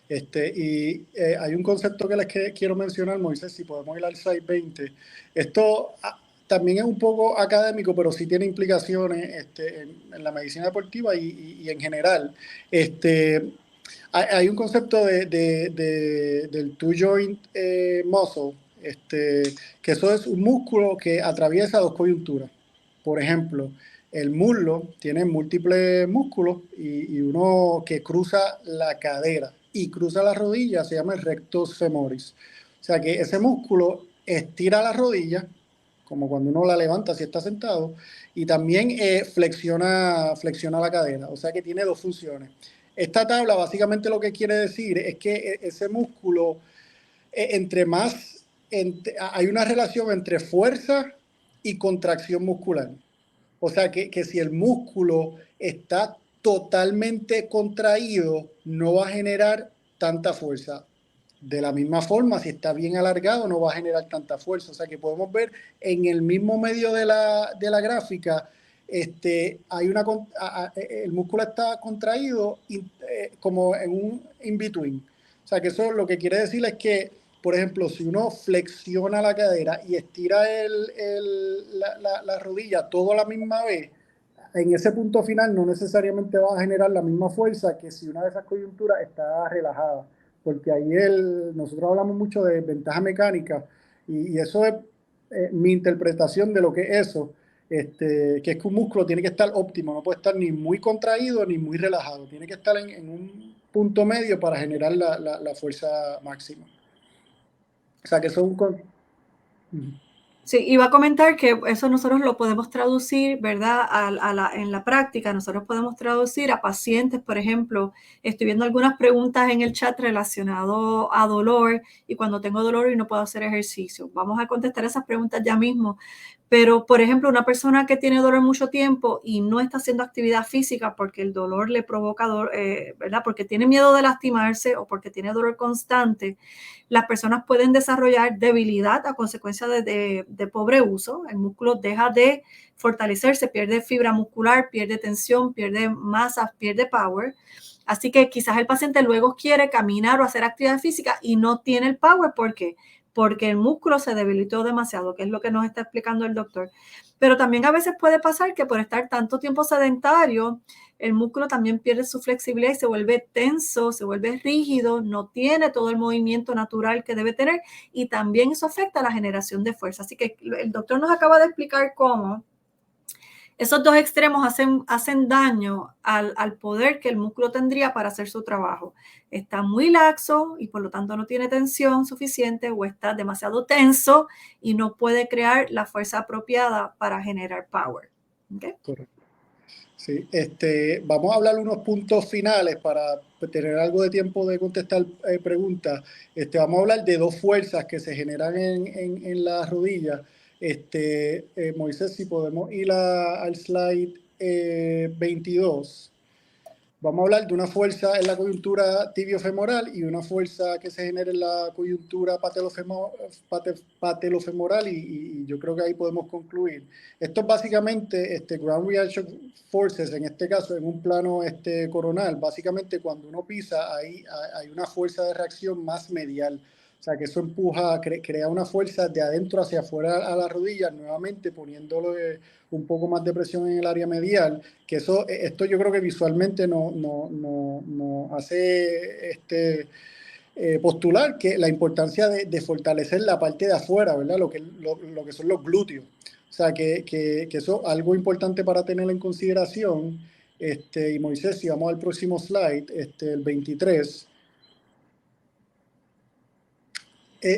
Hay un concepto que quiero mencionar, Moisés, si podemos ir al slide 20. Esto también es un poco académico, pero sí tiene implicaciones en la medicina deportiva y en general. Hay un concepto del two joint muscle, que eso es un músculo que atraviesa dos coyunturas. Por ejemplo, el muslo tiene múltiples músculos y uno que cruza la cadera y cruza la rodilla se llama el rectus femoris. O sea que ese músculo estira la rodilla, como cuando uno la levanta si está sentado, y también flexiona la cadera. O sea que tiene dos funciones. Esta tabla básicamente lo que quiere decir es que ese músculo, hay una relación entre fuerza y contracción muscular. O sea que si el músculo está totalmente contraído, no va a generar tanta fuerza. De la misma forma, si está bien alargado, no va a generar tanta fuerza. O sea que podemos ver en el mismo medio de la gráfica, el músculo está contraído como en un in-between. O sea que eso lo que quiere decir es que, por ejemplo, si uno flexiona la cadera y estira la rodilla todo a la misma vez, en ese punto final no necesariamente va a generar la misma fuerza que si una de esas coyunturas está relajada, porque ahí nosotros hablamos mucho de ventaja mecánica y eso es mi interpretación de lo que es eso, que es que un músculo tiene que estar óptimo, no puede estar ni muy contraído ni muy relajado, tiene que estar en un punto medio para generar la fuerza máxima. O sea que eso es un... Sí, iba a comentar que eso nosotros lo podemos traducir, ¿verdad? En la práctica, nosotros podemos traducir a pacientes, por ejemplo, estoy viendo algunas preguntas en el chat relacionado a dolor y cuando tengo dolor y no puedo hacer ejercicio. Vamos a contestar esas preguntas ya mismo. Pero, por ejemplo, una persona que tiene dolor mucho tiempo y no está haciendo actividad física porque el dolor le provoca dolor, ¿verdad? Porque tiene miedo de lastimarse o porque tiene dolor constante, las personas pueden desarrollar debilidad a consecuencia de pobre uso. El músculo deja de fortalecerse, pierde fibra muscular, pierde tensión, pierde masa, pierde power. Así que quizás el paciente luego quiere caminar o hacer actividad física y no tiene el power. ¿Por qué? Porque el músculo se debilitó demasiado, que es lo que nos está explicando el doctor. Pero también a veces puede pasar que por estar tanto tiempo sedentario, el músculo también pierde su flexibilidad y se vuelve tenso, se vuelve rígido, no tiene todo el movimiento natural que debe tener y también eso afecta a la generación de fuerza. Así que el doctor nos acaba de explicar cómo esos dos extremos hacen daño al poder que el músculo tendría para hacer su trabajo. Está muy laxo y por lo tanto no tiene tensión suficiente o está demasiado tenso y no puede crear la fuerza apropiada para generar power. ¿Okay? Correcto. Sí, vamos a hablar unos puntos finales para tener algo de tiempo de contestar preguntas. Vamos a hablar de dos fuerzas que se generan en las rodillas. Moisés, si podemos ir al slide 22. vamos a hablar de una fuerza en la coyuntura tibiofemoral y una fuerza que se genera en la coyuntura patelofemoral y yo creo que ahí podemos concluir. Esto es básicamente ground reaction forces, en este caso en un plano coronal. Básicamente cuando uno pisa hay una fuerza de reacción más medial. O sea, que eso empuja, crea una fuerza de adentro hacia afuera a la rodilla, nuevamente poniéndole un poco más de presión en el área medial, que esto yo creo que visualmente no hace postular que la importancia de fortalecer la parte de afuera, ¿verdad? Lo que son los glúteos. O sea, que eso es algo importante para tener en consideración. Y Moisés, si vamos al próximo slide, el 23.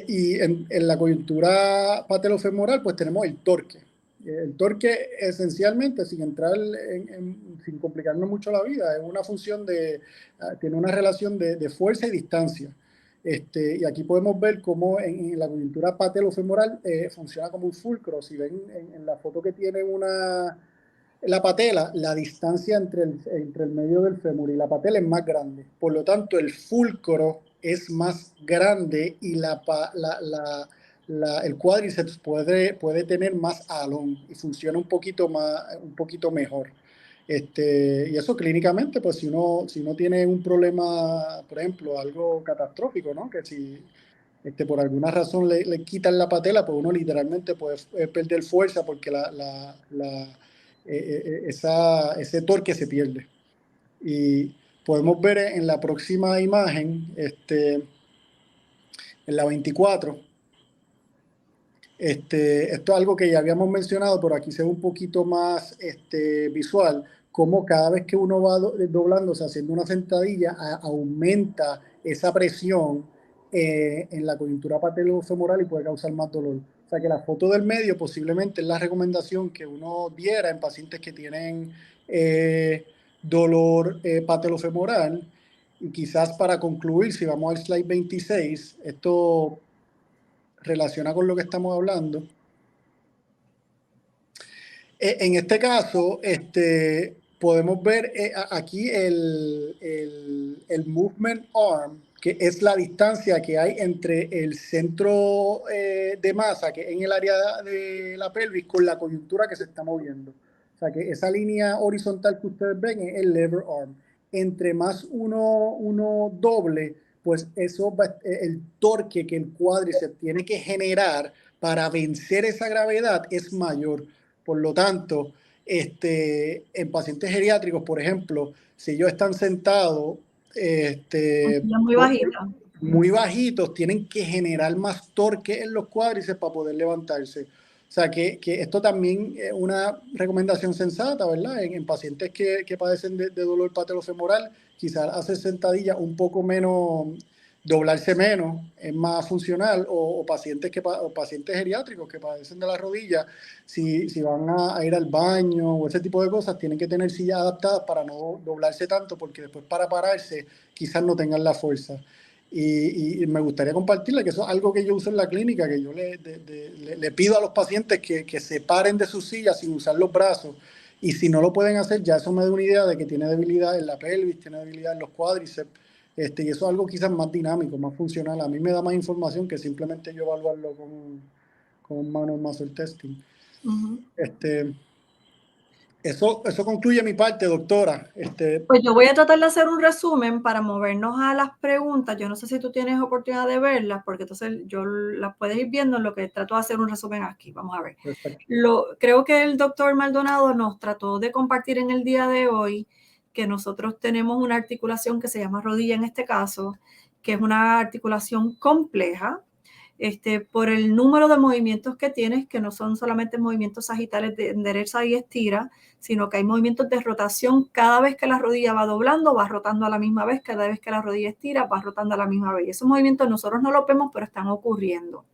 Y en la coyuntura patelofemoral, pues tenemos el torque. El torque, esencialmente, sin entrar sin complicarnos mucho la vida, es una función tiene una relación de fuerza y distancia. Y aquí podemos ver cómo en la coyuntura patelofemoral funciona como un fulcro. Si ven en la foto que tiene la patela, la distancia entre el medio del fémur y la patela es más grande. Por lo tanto, el fulcro es más grande y el cuádriceps puede tener más alón y funciona un poquito mejor. Y eso clínicamente, pues si uno tiene un problema, por ejemplo, algo catastrófico, ¿no? Que si por alguna razón le quitan la patela, pues uno literalmente puede perder fuerza porque ese torque se pierde. Y podemos ver en la próxima imagen, en la 24, esto es algo que ya habíamos mencionado, pero aquí se ve un poquito más visual, como cada vez que uno va doblándose, haciendo una sentadilla, aumenta esa presión en la coyuntura patelofemoral y puede causar más dolor. O sea que la foto del medio posiblemente es la recomendación que uno diera en pacientes que tienen dolor patelofemoral. Y quizás para concluir, si vamos al slide 26, esto relaciona con lo que estamos hablando. En este caso, podemos ver aquí el movement arm, que es la distancia que hay entre el centro de masa, que es en el área de la pelvis, con la coyuntura que se está moviendo. O sea, que esa línea horizontal que ustedes ven es el lever arm. Entre más uno doble, pues eso el torque que el cuádriceps tiene que generar para vencer esa gravedad es mayor. Por lo tanto, en pacientes geriátricos, por ejemplo, si ellos están sentados muy bajita. muy bajitos, tienen que generar más torque en los cuádriceps para poder levantarse. O sea, que esto también es una recomendación sensata, ¿verdad? En pacientes que padecen de dolor patelofemoral, quizás hacer sentadillas un poco menos, doblarse menos, es más funcional, o pacientes geriátricos que padecen de la rodilla, si van a ir al baño o ese tipo de cosas, tienen que tener sillas adaptadas para no doblarse tanto, porque después para pararse quizás no tengan la fuerza. Y me gustaría compartirle que eso es algo que yo uso en la clínica, que yo le pido a los pacientes que se paren de sus sillas sin usar los brazos. Y si no lo pueden hacer, ya eso me da una idea de que tiene debilidad en la pelvis, tiene debilidad en los cuádriceps. Y eso es algo quizás más dinámico, más funcional. A mí me da más información que simplemente yo evaluarlo con un manual muscle testing. Eso concluye mi parte, doctora. Pues yo voy a tratar de hacer un resumen para movernos a las preguntas. Yo no sé si tú tienes oportunidad de verlas, porque entonces yo las puedes ir viendo en lo que trato de hacer un resumen aquí. Vamos a ver. Creo que el doctor Maldonado nos trató de compartir en el día de hoy que nosotros tenemos una articulación que se llama rodilla en este caso, que es una articulación compleja. Por el número de movimientos que tienes, que no son solamente movimientos sagitales de endereza y estira, sino que hay movimientos de rotación. Cada vez que la rodilla va doblando, va rotando a la misma vez. Cada vez que la rodilla estira, va rotando a la misma vez. Y esos movimientos nosotros no los vemos, pero están ocurriendo.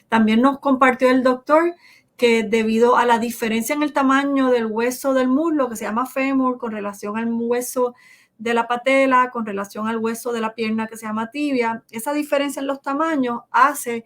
También nos compartió el doctor que debido a la diferencia en el tamaño del hueso del muslo, que se llama fémur, con relación al hueso de la patela, con relación al hueso de la pierna que se llama tibia, esa diferencia en los tamaños hace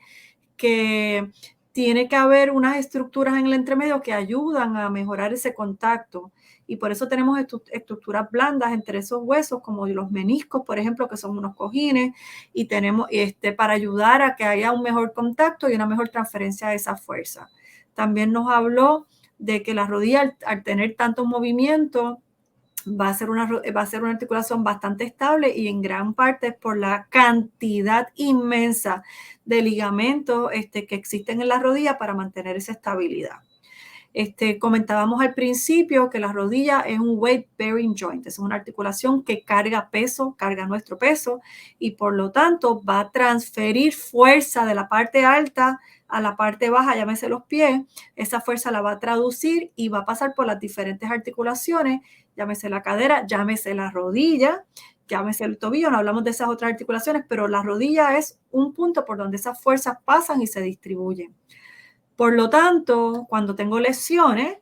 que tiene que haber unas estructuras en el entremedio que ayudan a mejorar ese contacto. y por eso tenemos estructuras blandas entre esos huesos, como los meniscos, por ejemplo, que son unos cojines, y tenemos para ayudar a que haya un mejor contacto y una mejor transferencia de esa fuerza. También nos habló de que la rodilla, al tener tantos movimientos, va a ser una articulación bastante estable, y en gran parte es por la cantidad inmensa de ligamentos que existen en la rodilla para mantener esa estabilidad. Comentábamos al principio que la rodilla es un weight bearing joint, es una articulación que carga peso, carga nuestro peso, y por lo tanto va a transferir fuerza de la parte alta a la parte baja, llámese los pies. Esa fuerza la va a traducir y va a pasar por las diferentes articulaciones, llámese la cadera, llámese la rodilla, llámese el tobillo. No hablamos de esas otras articulaciones, pero la rodilla es un punto por donde esas fuerzas pasan y se distribuyen. Por lo tanto, cuando tengo lesiones,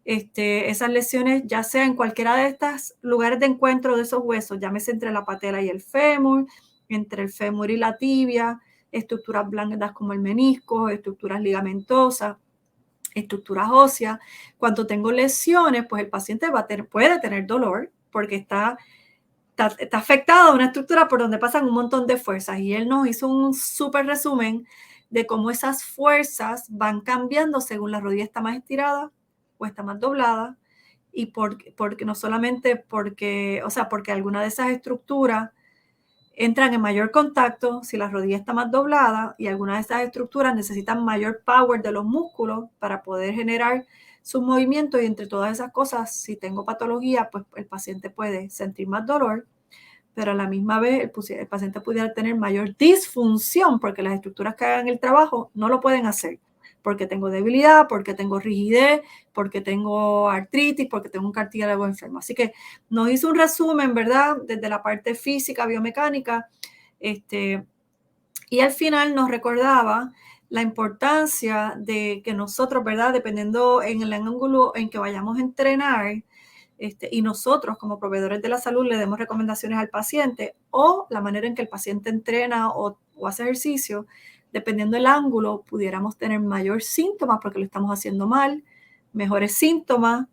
esas lesiones, ya sea en cualquiera de estos lugares de encuentro de esos huesos, llámese entre la patela y el fémur, entre el fémur y la tibia, estructuras blandas como el menisco, estructuras ligamentosas, estructuras óseas. Cuando tengo lesiones, pues el paciente puede tener dolor porque está afectada una estructura por donde pasan un montón de fuerzas, y él nos hizo un súper resumen de cómo esas fuerzas van cambiando según la rodilla está más estirada o está más doblada, y porque no solamente porque alguna de esas estructuras entran en mayor contacto si la rodilla está más doblada, y algunas de esas estructuras necesitan mayor power de los músculos para poder generar sus movimientos, y entre todas esas cosas, si tengo patología, pues el paciente puede sentir más dolor, pero a la misma vez el paciente pudiera tener mayor disfunción porque las estructuras que hagan el trabajo no lo pueden hacer, porque tengo debilidad, porque tengo rigidez, porque tengo artritis, porque tengo un cartílago enfermo. Así que nos hizo un resumen, ¿verdad?, desde la parte física, biomecánica, y al final nos recordaba la importancia de que nosotros, ¿verdad?, dependiendo en el ángulo en que vayamos a entrenar, y nosotros como proveedores de la salud le demos recomendaciones al paciente, o la manera en que el paciente entrena o hace ejercicio, dependiendo del ángulo, pudiéramos tener mayor síntomas porque lo estamos haciendo mal, mejores síntomas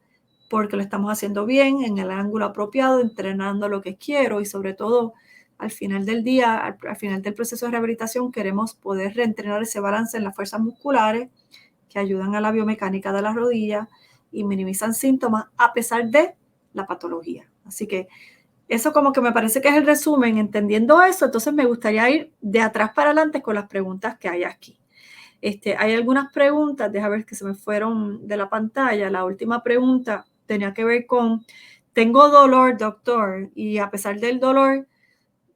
porque lo estamos haciendo bien, en el ángulo apropiado, entrenando lo que quiero, y sobre todo al final del día, al final del proceso de rehabilitación, queremos poder reentrenar ese balance en las fuerzas musculares que ayudan a la biomecánica de la rodilla y minimizan síntomas a pesar de la patología. Así que eso como que me parece que es el resumen. Entendiendo eso, entonces me gustaría ir de atrás para adelante con las preguntas que hay aquí. Hay algunas preguntas, déjame ver, que se me fueron de la pantalla. La última pregunta tenía que ver con: tengo dolor, doctor, y a pesar del dolor,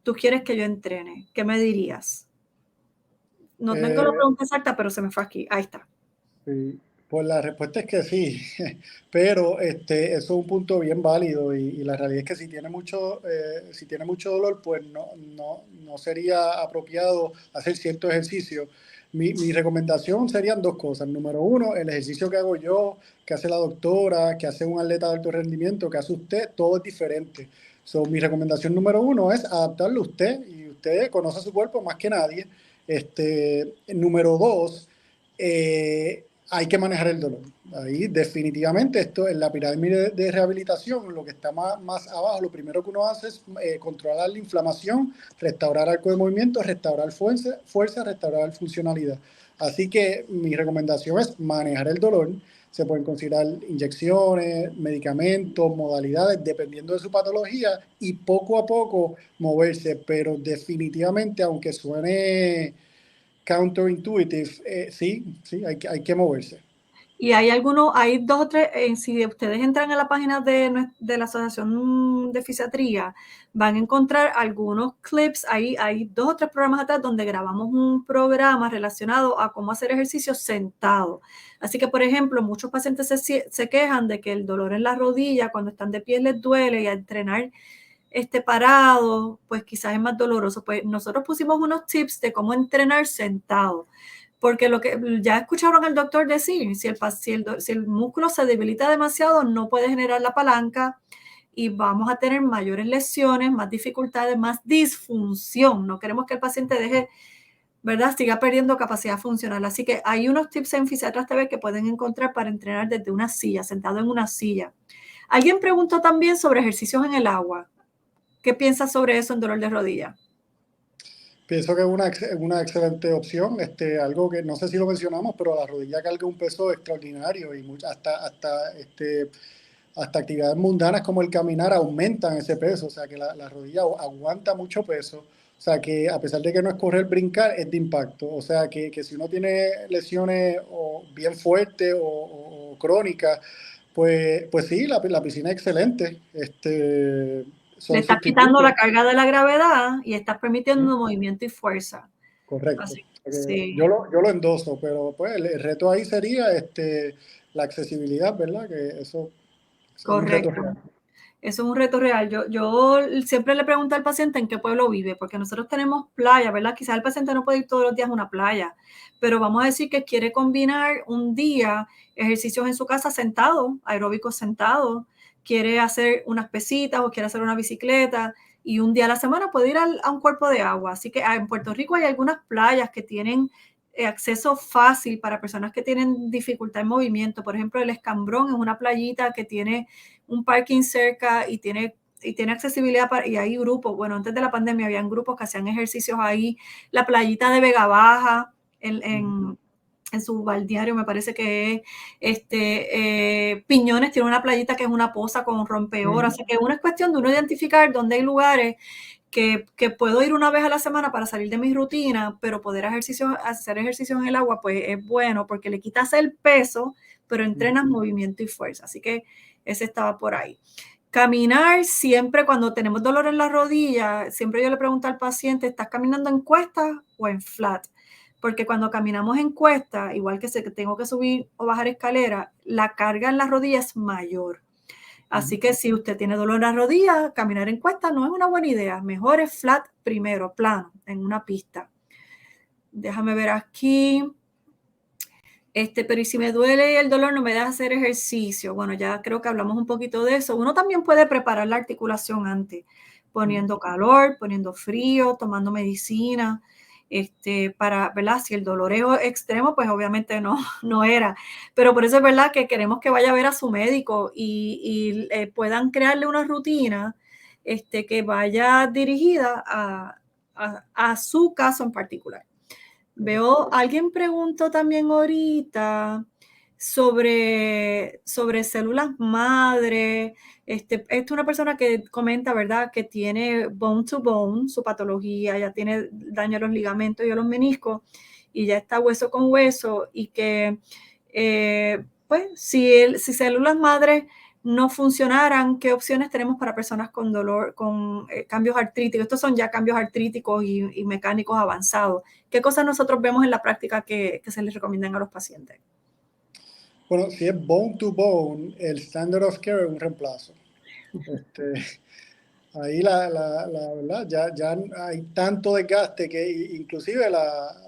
tú quieres que yo entrene. ¿Qué me dirías? No tengo la pregunta exacta, pero se me fue aquí. Ahí está. Sí, pues la respuesta es que sí, pero eso es un punto bien válido, y la realidad es que si tiene mucho dolor, pues no sería apropiado hacer cierto ejercicio. Mi recomendación serían dos cosas. Número uno, el ejercicio que hago yo, que hace la doctora, que hace un atleta de alto rendimiento, que hace usted, todo es diferente. Mi recomendación número uno es adaptarlo a usted, y usted conoce su cuerpo más que nadie. Número dos, hay que manejar el dolor. Ahí definitivamente esto en la pirámide de rehabilitación, lo que está más abajo, lo primero que uno hace es controlar la inflamación, restaurar arco de movimiento, restaurar fuerza, restaurar funcionalidad. Así que mi recomendación es manejar el dolor. Se pueden considerar inyecciones, medicamentos, modalidades, dependiendo de su patología, y poco a poco moverse, pero definitivamente, aunque suene counterintuitive, sí, hay que moverse. Y hay dos o tres, si ustedes entran a la página de la Asociación de Fisiatría, van a encontrar algunos clips, hay 2 o 3 programas atrás donde grabamos un programa relacionado a cómo hacer ejercicio sentado. Así que, por ejemplo, muchos pacientes se quejan de que el dolor en la rodilla cuando están de pie les duele, y a entrenar parado, pues quizás es más doloroso. Pues nosotros pusimos unos tips de cómo entrenar sentado. Porque lo que ya escucharon al doctor decir, si el músculo se debilita demasiado, no puede generar la palanca, y vamos a tener mayores lesiones, más dificultades, más disfunción. No queremos que el paciente deje, ¿verdad?, siga perdiendo capacidad funcional. Así que hay unos tips en Fisiatras TV que pueden encontrar para entrenar desde una silla, sentado en una silla. Alguien preguntó también sobre ejercicios en el agua. ¿Qué piensas sobre eso en dolor de rodilla? Pienso que es una excelente opción, algo que no sé si lo mencionamos, pero la rodilla carga un peso extraordinario y hasta actividades mundanas como el caminar aumentan ese peso, o sea que la rodilla aguanta mucho peso, o sea que a pesar de que no es correr, brincar, es de impacto, o sea que si uno tiene lesiones bien fuertes o crónicas, pues sí, la piscina es excelente, Le son estás quitando sustitutos. la carga de la gravedad y estás permitiendo movimiento y fuerza. Correcto. Así, Yo sí, lo endoso, pero pues el reto ahí sería la accesibilidad, ¿verdad? Que eso es un reto correcto. real. Eso es un reto real. Yo siempre le pregunto al paciente en qué pueblo vive, porque nosotros tenemos playa, ¿verdad? Quizás el paciente no puede ir todos los días a una playa, pero vamos a decir que quiere combinar un día ejercicios en su casa sentado, aeróbicos sentado, quiere hacer unas pesitas o quiere hacer una bicicleta y un día a la semana puede ir a un cuerpo de agua. Así que en Puerto Rico hay algunas playas que tienen acceso fácil para personas que tienen dificultad en movimiento. Por ejemplo, el Escambrón es una playita que tiene un parking cerca y tiene accesibilidad y hay grupos, bueno, antes de la pandemia habían grupos que hacían ejercicios ahí, la playita de Vega Baja, en su balneario me parece que es, Piñones tiene una playita que es una poza con rompeoras, o sea que una es cuestión de uno identificar dónde hay lugares que puedo ir una vez a la semana para salir de mi rutina, pero poder hacer ejercicios en el agua, pues es bueno porque le quitas el peso, pero entrenas movimiento y fuerza. Así que ese estaba por ahí. Caminar siempre cuando tenemos dolor en la rodilla, siempre yo le pregunto al paciente, ¿estás caminando en cuesta o en flat? Porque cuando caminamos en cuesta, igual que tengo que subir o bajar escalera, la carga en la rodilla es mayor. Así que si usted tiene dolor en la rodilla, caminar en cuesta no es una buena idea. Mejor es flat primero, plano, en una pista. Déjame ver aquí. Pero y si me duele el dolor, no me deja hacer ejercicio. Bueno, ya creo que hablamos un poquito de eso. Uno también puede preparar la articulación antes, poniendo calor, poniendo frío, tomando medicina, para, ¿verdad? Si el dolor es extremo, pues obviamente no, no era. Pero por eso es verdad que queremos que vaya a ver a su médico y puedan crearle una rutina, que vaya dirigida a su caso en particular. Veo, alguien preguntó también ahorita sobre células madre. Esta es una persona que comenta, ¿verdad? Que tiene bone to bone, su patología, ya tiene daño a los ligamentos y a los meniscos y ya está hueso con hueso y que, pues, si células madre no funcionaran, ¿qué opciones tenemos para personas con dolor, con cambios artríticos? Estos son ya cambios artríticos y mecánicos avanzados. ¿Qué cosas nosotros vemos en la práctica que se les recomiendan a los pacientes? Bueno, si es bone to bone, el standard of care es un reemplazo. Este, Ahí la verdad, ya hay tanto desgaste que inclusive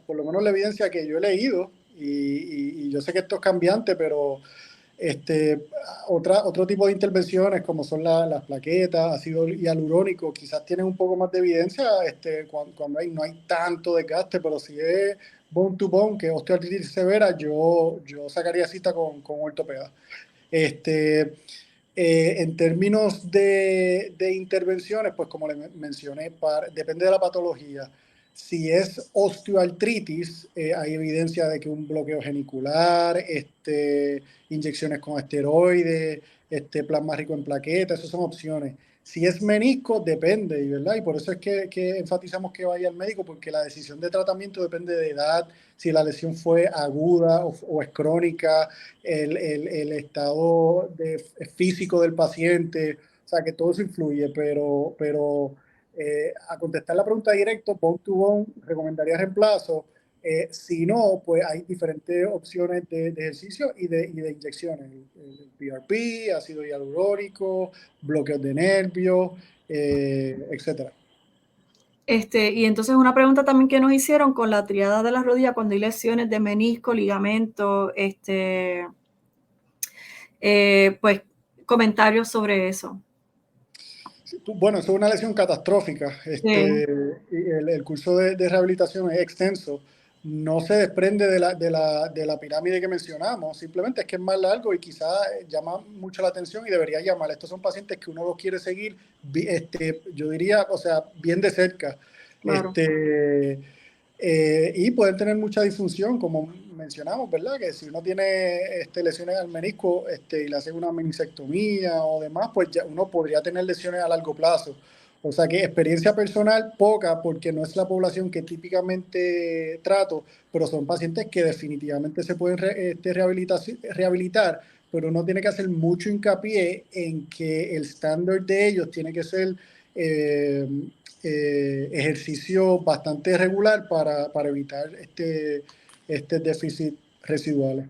por lo menos la evidencia que yo he leído, y yo sé que esto es cambiante, pero este, otro tipo de intervenciones como son las plaquetas, ácido hialurónico, quizás tienen un poco más de evidencia cuando no hay tanto desgaste, pero si es bone to bone, que es osteoartritis severa, yo sacaría cita con ortopeda. Este, en términos de intervenciones, pues como le mencioné, depende de la patología. Si es osteoartritis, hay evidencia de que un bloqueo genicular, inyecciones con esteroides, plasma rico en plaquetas, esas son opciones. Si es menisco, depende, ¿verdad? Y por eso es que enfatizamos que vaya al médico, porque la decisión de tratamiento depende de edad, si la lesión fue aguda o es crónica, el estado físico del paciente, o sea, que todo eso influye, pero a contestar la pregunta directo, bone to bone, recomendaría reemplazo. Si no, pues hay diferentes opciones de ejercicio y de inyecciones. El PRP, ácido hialurónico, bloqueos de nervios, etcétera. Y entonces una pregunta también que nos hicieron con la triada de la rodilla cuando hay lesiones de menisco, ligamento, pues comentarios sobre eso. Bueno, eso es una lesión catastrófica. Sí, Y el curso de rehabilitación es extenso. no se desprende de la pirámide que mencionamos, simplemente es que es más largo y quizás llama mucho la atención y debería llamar. Estos son pacientes que uno los quiere seguir, yo diría, o sea, bien de cerca. Claro. Y pueden tener mucha disfunción, como mencionamos, ¿verdad? Que si uno tiene lesiones al menisco y le hacen una menisectomía o demás, pues ya uno podría tener lesiones a largo plazo. O sea que experiencia personal poca, porque no es la población que típicamente trato, pero son pacientes que definitivamente se pueden rehabilitar, pero uno tiene que hacer mucho hincapié en que el estándar de ellos tiene que ser eh, ejercicio bastante regular para evitar este déficit residuales.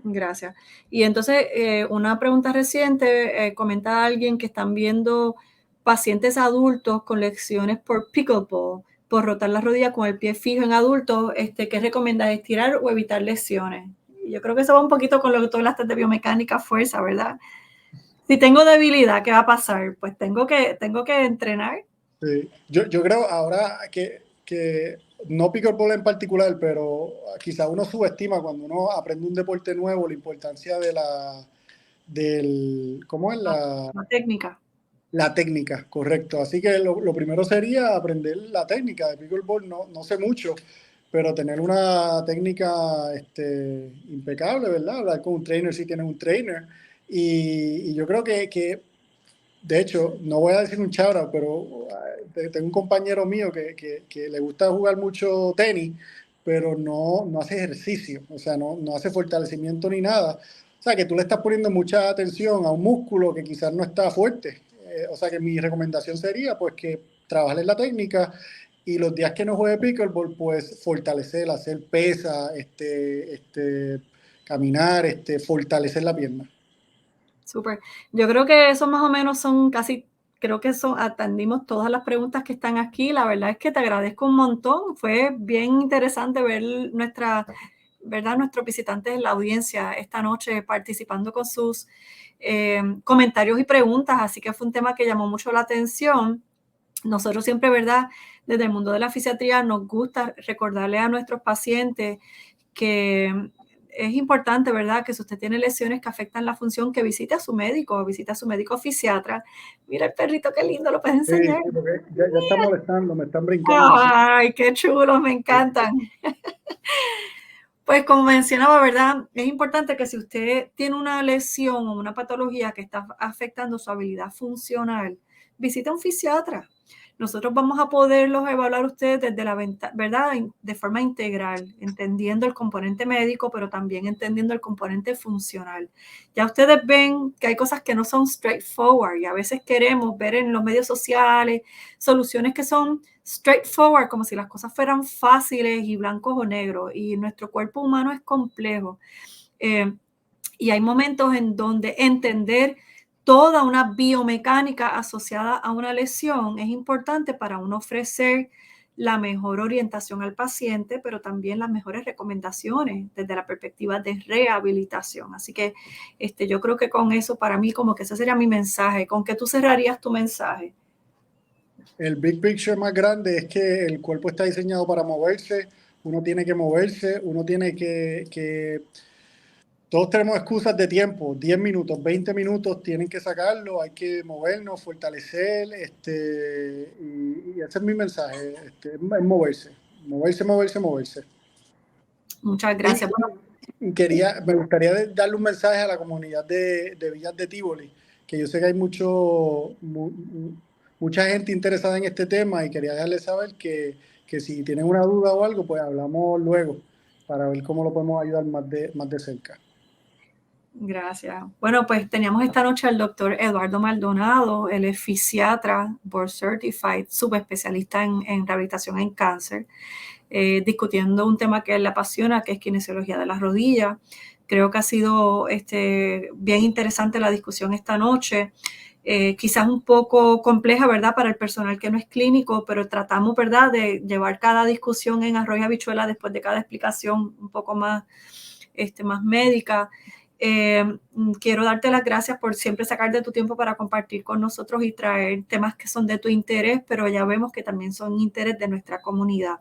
Gracias. Y entonces, una pregunta reciente, comenta alguien que están viendo pacientes adultos con lesiones por pickleball, por rotar la rodilla con el pie fijo en adultos, ¿qué recomiendas? ¿Estirar o evitar lesiones? Y yo creo que eso va un poquito con lo que tú hablaste de biomecánica, fuerza, ¿verdad? Si tengo debilidad, ¿qué va a pasar? Pues tengo que entrenar. Sí. Yo creo ahora que no pickleball en particular, pero quizá uno subestima cuando uno aprende un deporte nuevo la importancia ¿cómo es? La técnica. La técnica, correcto. Así que lo primero sería aprender la técnica de pickleball. No sé mucho, pero tener una técnica impecable, ¿verdad? Hablar con un trainer si tienes un trainer. Y yo creo de hecho, no voy a decir un shout pero tengo un compañero mío que le gusta jugar mucho tenis, pero no hace ejercicio, o sea, no hace fortalecimiento ni nada. O sea, que tú le estás poniendo mucha atención a un músculo que quizás no está fuerte. O sea, que mi recomendación sería, pues, que trabajes la técnica y los días que no juegue pickleball, pues, fortalecer, hacer pesa, caminar, fortalecer la pierna. Súper. Yo creo que eso más o menos son casi, creo que son, atendimos todas las preguntas que están aquí. La verdad es que te agradezco un montón. Fue bien interesante ver ¿verdad? Nuestros visitantes en la audiencia esta noche participando con sus comentarios y preguntas. Así que fue un tema que llamó mucho la atención. Nosotros siempre, ¿verdad? Desde el mundo de la fisiatría nos gusta recordarle a nuestros pacientes que es importante, ¿verdad? Que si usted tiene lesiones que afectan la función, que visite a su médico fisiatra. Mira el perrito, qué lindo, lo puedes Sí, enseñar. sí, porque ya está molestando, me están brincando encima. Ay, qué chulos, me encantan. Pues como mencionaba, ¿verdad? Es importante que si usted tiene una lesión o una patología que está afectando su habilidad funcional, visite a un fisiatra. Nosotros vamos a poderlos evaluar ustedes desde la ¿verdad? De forma integral, entendiendo el componente médico, pero también entendiendo el componente funcional. Ya ustedes ven que hay cosas que no son straightforward y a veces queremos ver en los medios sociales soluciones que son straightforward, como si las cosas fueran fáciles y blancos o negros. Y nuestro cuerpo humano es complejo. Eh, y hay momentos en donde entender toda una biomecánica asociada a una lesión es importante para uno ofrecer la mejor orientación al paciente, pero también las mejores recomendaciones desde la perspectiva de rehabilitación. Así que yo creo que con eso, para mí, como que ese sería mi mensaje. ¿Con qué tú cerrarías tu mensaje? El big picture más grande es que el cuerpo está diseñado para moverse, uno tiene que moverse, uno tiene todos tenemos excusas de tiempo, 10 minutos, 20 minutos, tienen que sacarlo, hay que movernos, fortalecer, y ese es mi mensaje, es moverse, moverse, moverse, moverse. Muchas Y, gracias. Bueno, y me gustaría darle un mensaje a la comunidad de Villas de Tívoli, que yo sé que hay mucha gente interesada en este tema y quería dejarles saber que si tienen una duda o algo, pues hablamos luego para ver cómo lo podemos ayudar más de cerca. gracias. Bueno, pues teníamos esta noche al doctor Eduardo Maldonado, él es fisiatra, board certified, subespecialista en rehabilitación en cáncer, discutiendo un tema que a él le apasiona, que es kinesiología de las rodillas. Creo que ha sido bien interesante la discusión esta noche. Quizás un poco compleja, ¿verdad?, para el personal que no es clínico, pero tratamos, ¿verdad?, de llevar cada discusión en arroz y habichuela después de cada explicación un poco más médica. Quiero darte las gracias por siempre sacar de tu tiempo para compartir con nosotros y traer temas que son de tu interés, pero ya vemos que también son interés de nuestra comunidad.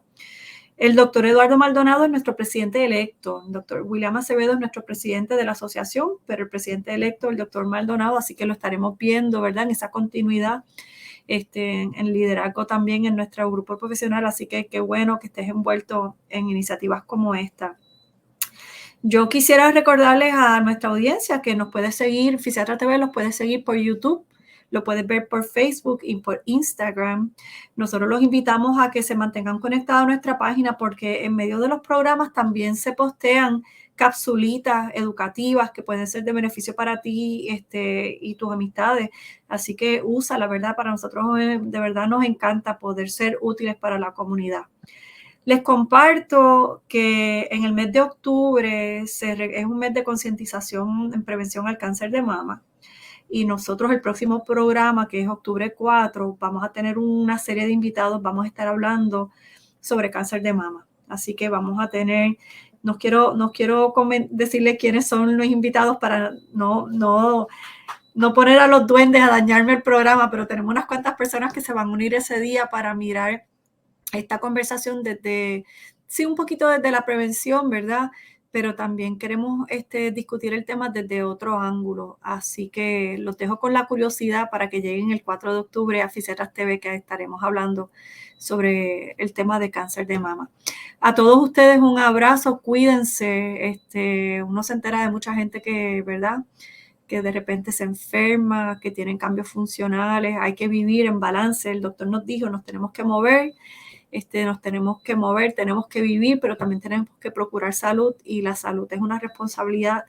El doctor Eduardo Maldonado es nuestro presidente electo. El doctor William Acevedo es nuestro presidente de la asociación, pero el presidente electo es el doctor Maldonado, así que lo estaremos viendo, ¿verdad? En esa continuidad, en liderazgo también en nuestro grupo profesional, así que qué bueno que estés envuelto en iniciativas como esta. Yo quisiera recordarles a nuestra audiencia que nos puede seguir, Fisiatra TV los puede seguir por YouTube, lo puedes ver por Facebook y por Instagram. Nosotros los invitamos a que se mantengan conectados a nuestra página porque en medio de los programas también se postean capsulitas educativas que pueden ser de beneficio para ti y tus amistades. Así que usa, la verdad, para nosotros de verdad nos encanta poder ser útiles para la comunidad. Les comparto que en el mes de octubre es un mes de concientización en prevención al cáncer de mama. Y nosotros el próximo programa, que es octubre 4, vamos a tener una serie de invitados, vamos a estar hablando sobre cáncer de mama. Así que vamos a tener, no quiero decirles quiénes son los invitados para no poner a los duendes a dañarme el programa, pero tenemos unas cuantas personas que se van a unir ese día para mirar esta conversación desde, sí, un poquito desde la prevención, ¿verdad? Pero también queremos discutir el tema desde otro ángulo. Así que los dejo con la curiosidad para que lleguen el 4 de octubre a Fisiatras TV, que estaremos hablando sobre el tema de cáncer de mama. A todos ustedes un abrazo, cuídense. Uno se entera de mucha gente que, ¿verdad?, que de repente se enferma, que tienen cambios funcionales. Hay que vivir en balance. El doctor nos dijo, nos tenemos que mover. Nos tenemos que mover, tenemos que vivir, pero también tenemos que procurar salud, y la salud es una responsabilidad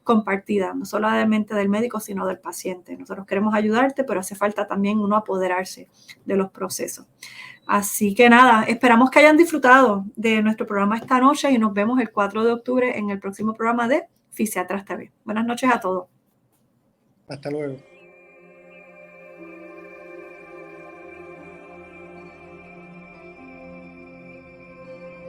compartida, no solamente del médico, sino del paciente. Nosotros queremos ayudarte, pero hace falta también uno apoderarse de los procesos. Así que nada, esperamos que hayan disfrutado de nuestro programa esta noche y nos vemos el 4 de octubre en el próximo programa de Fisiatras TV. Buenas noches a todos. Hasta luego.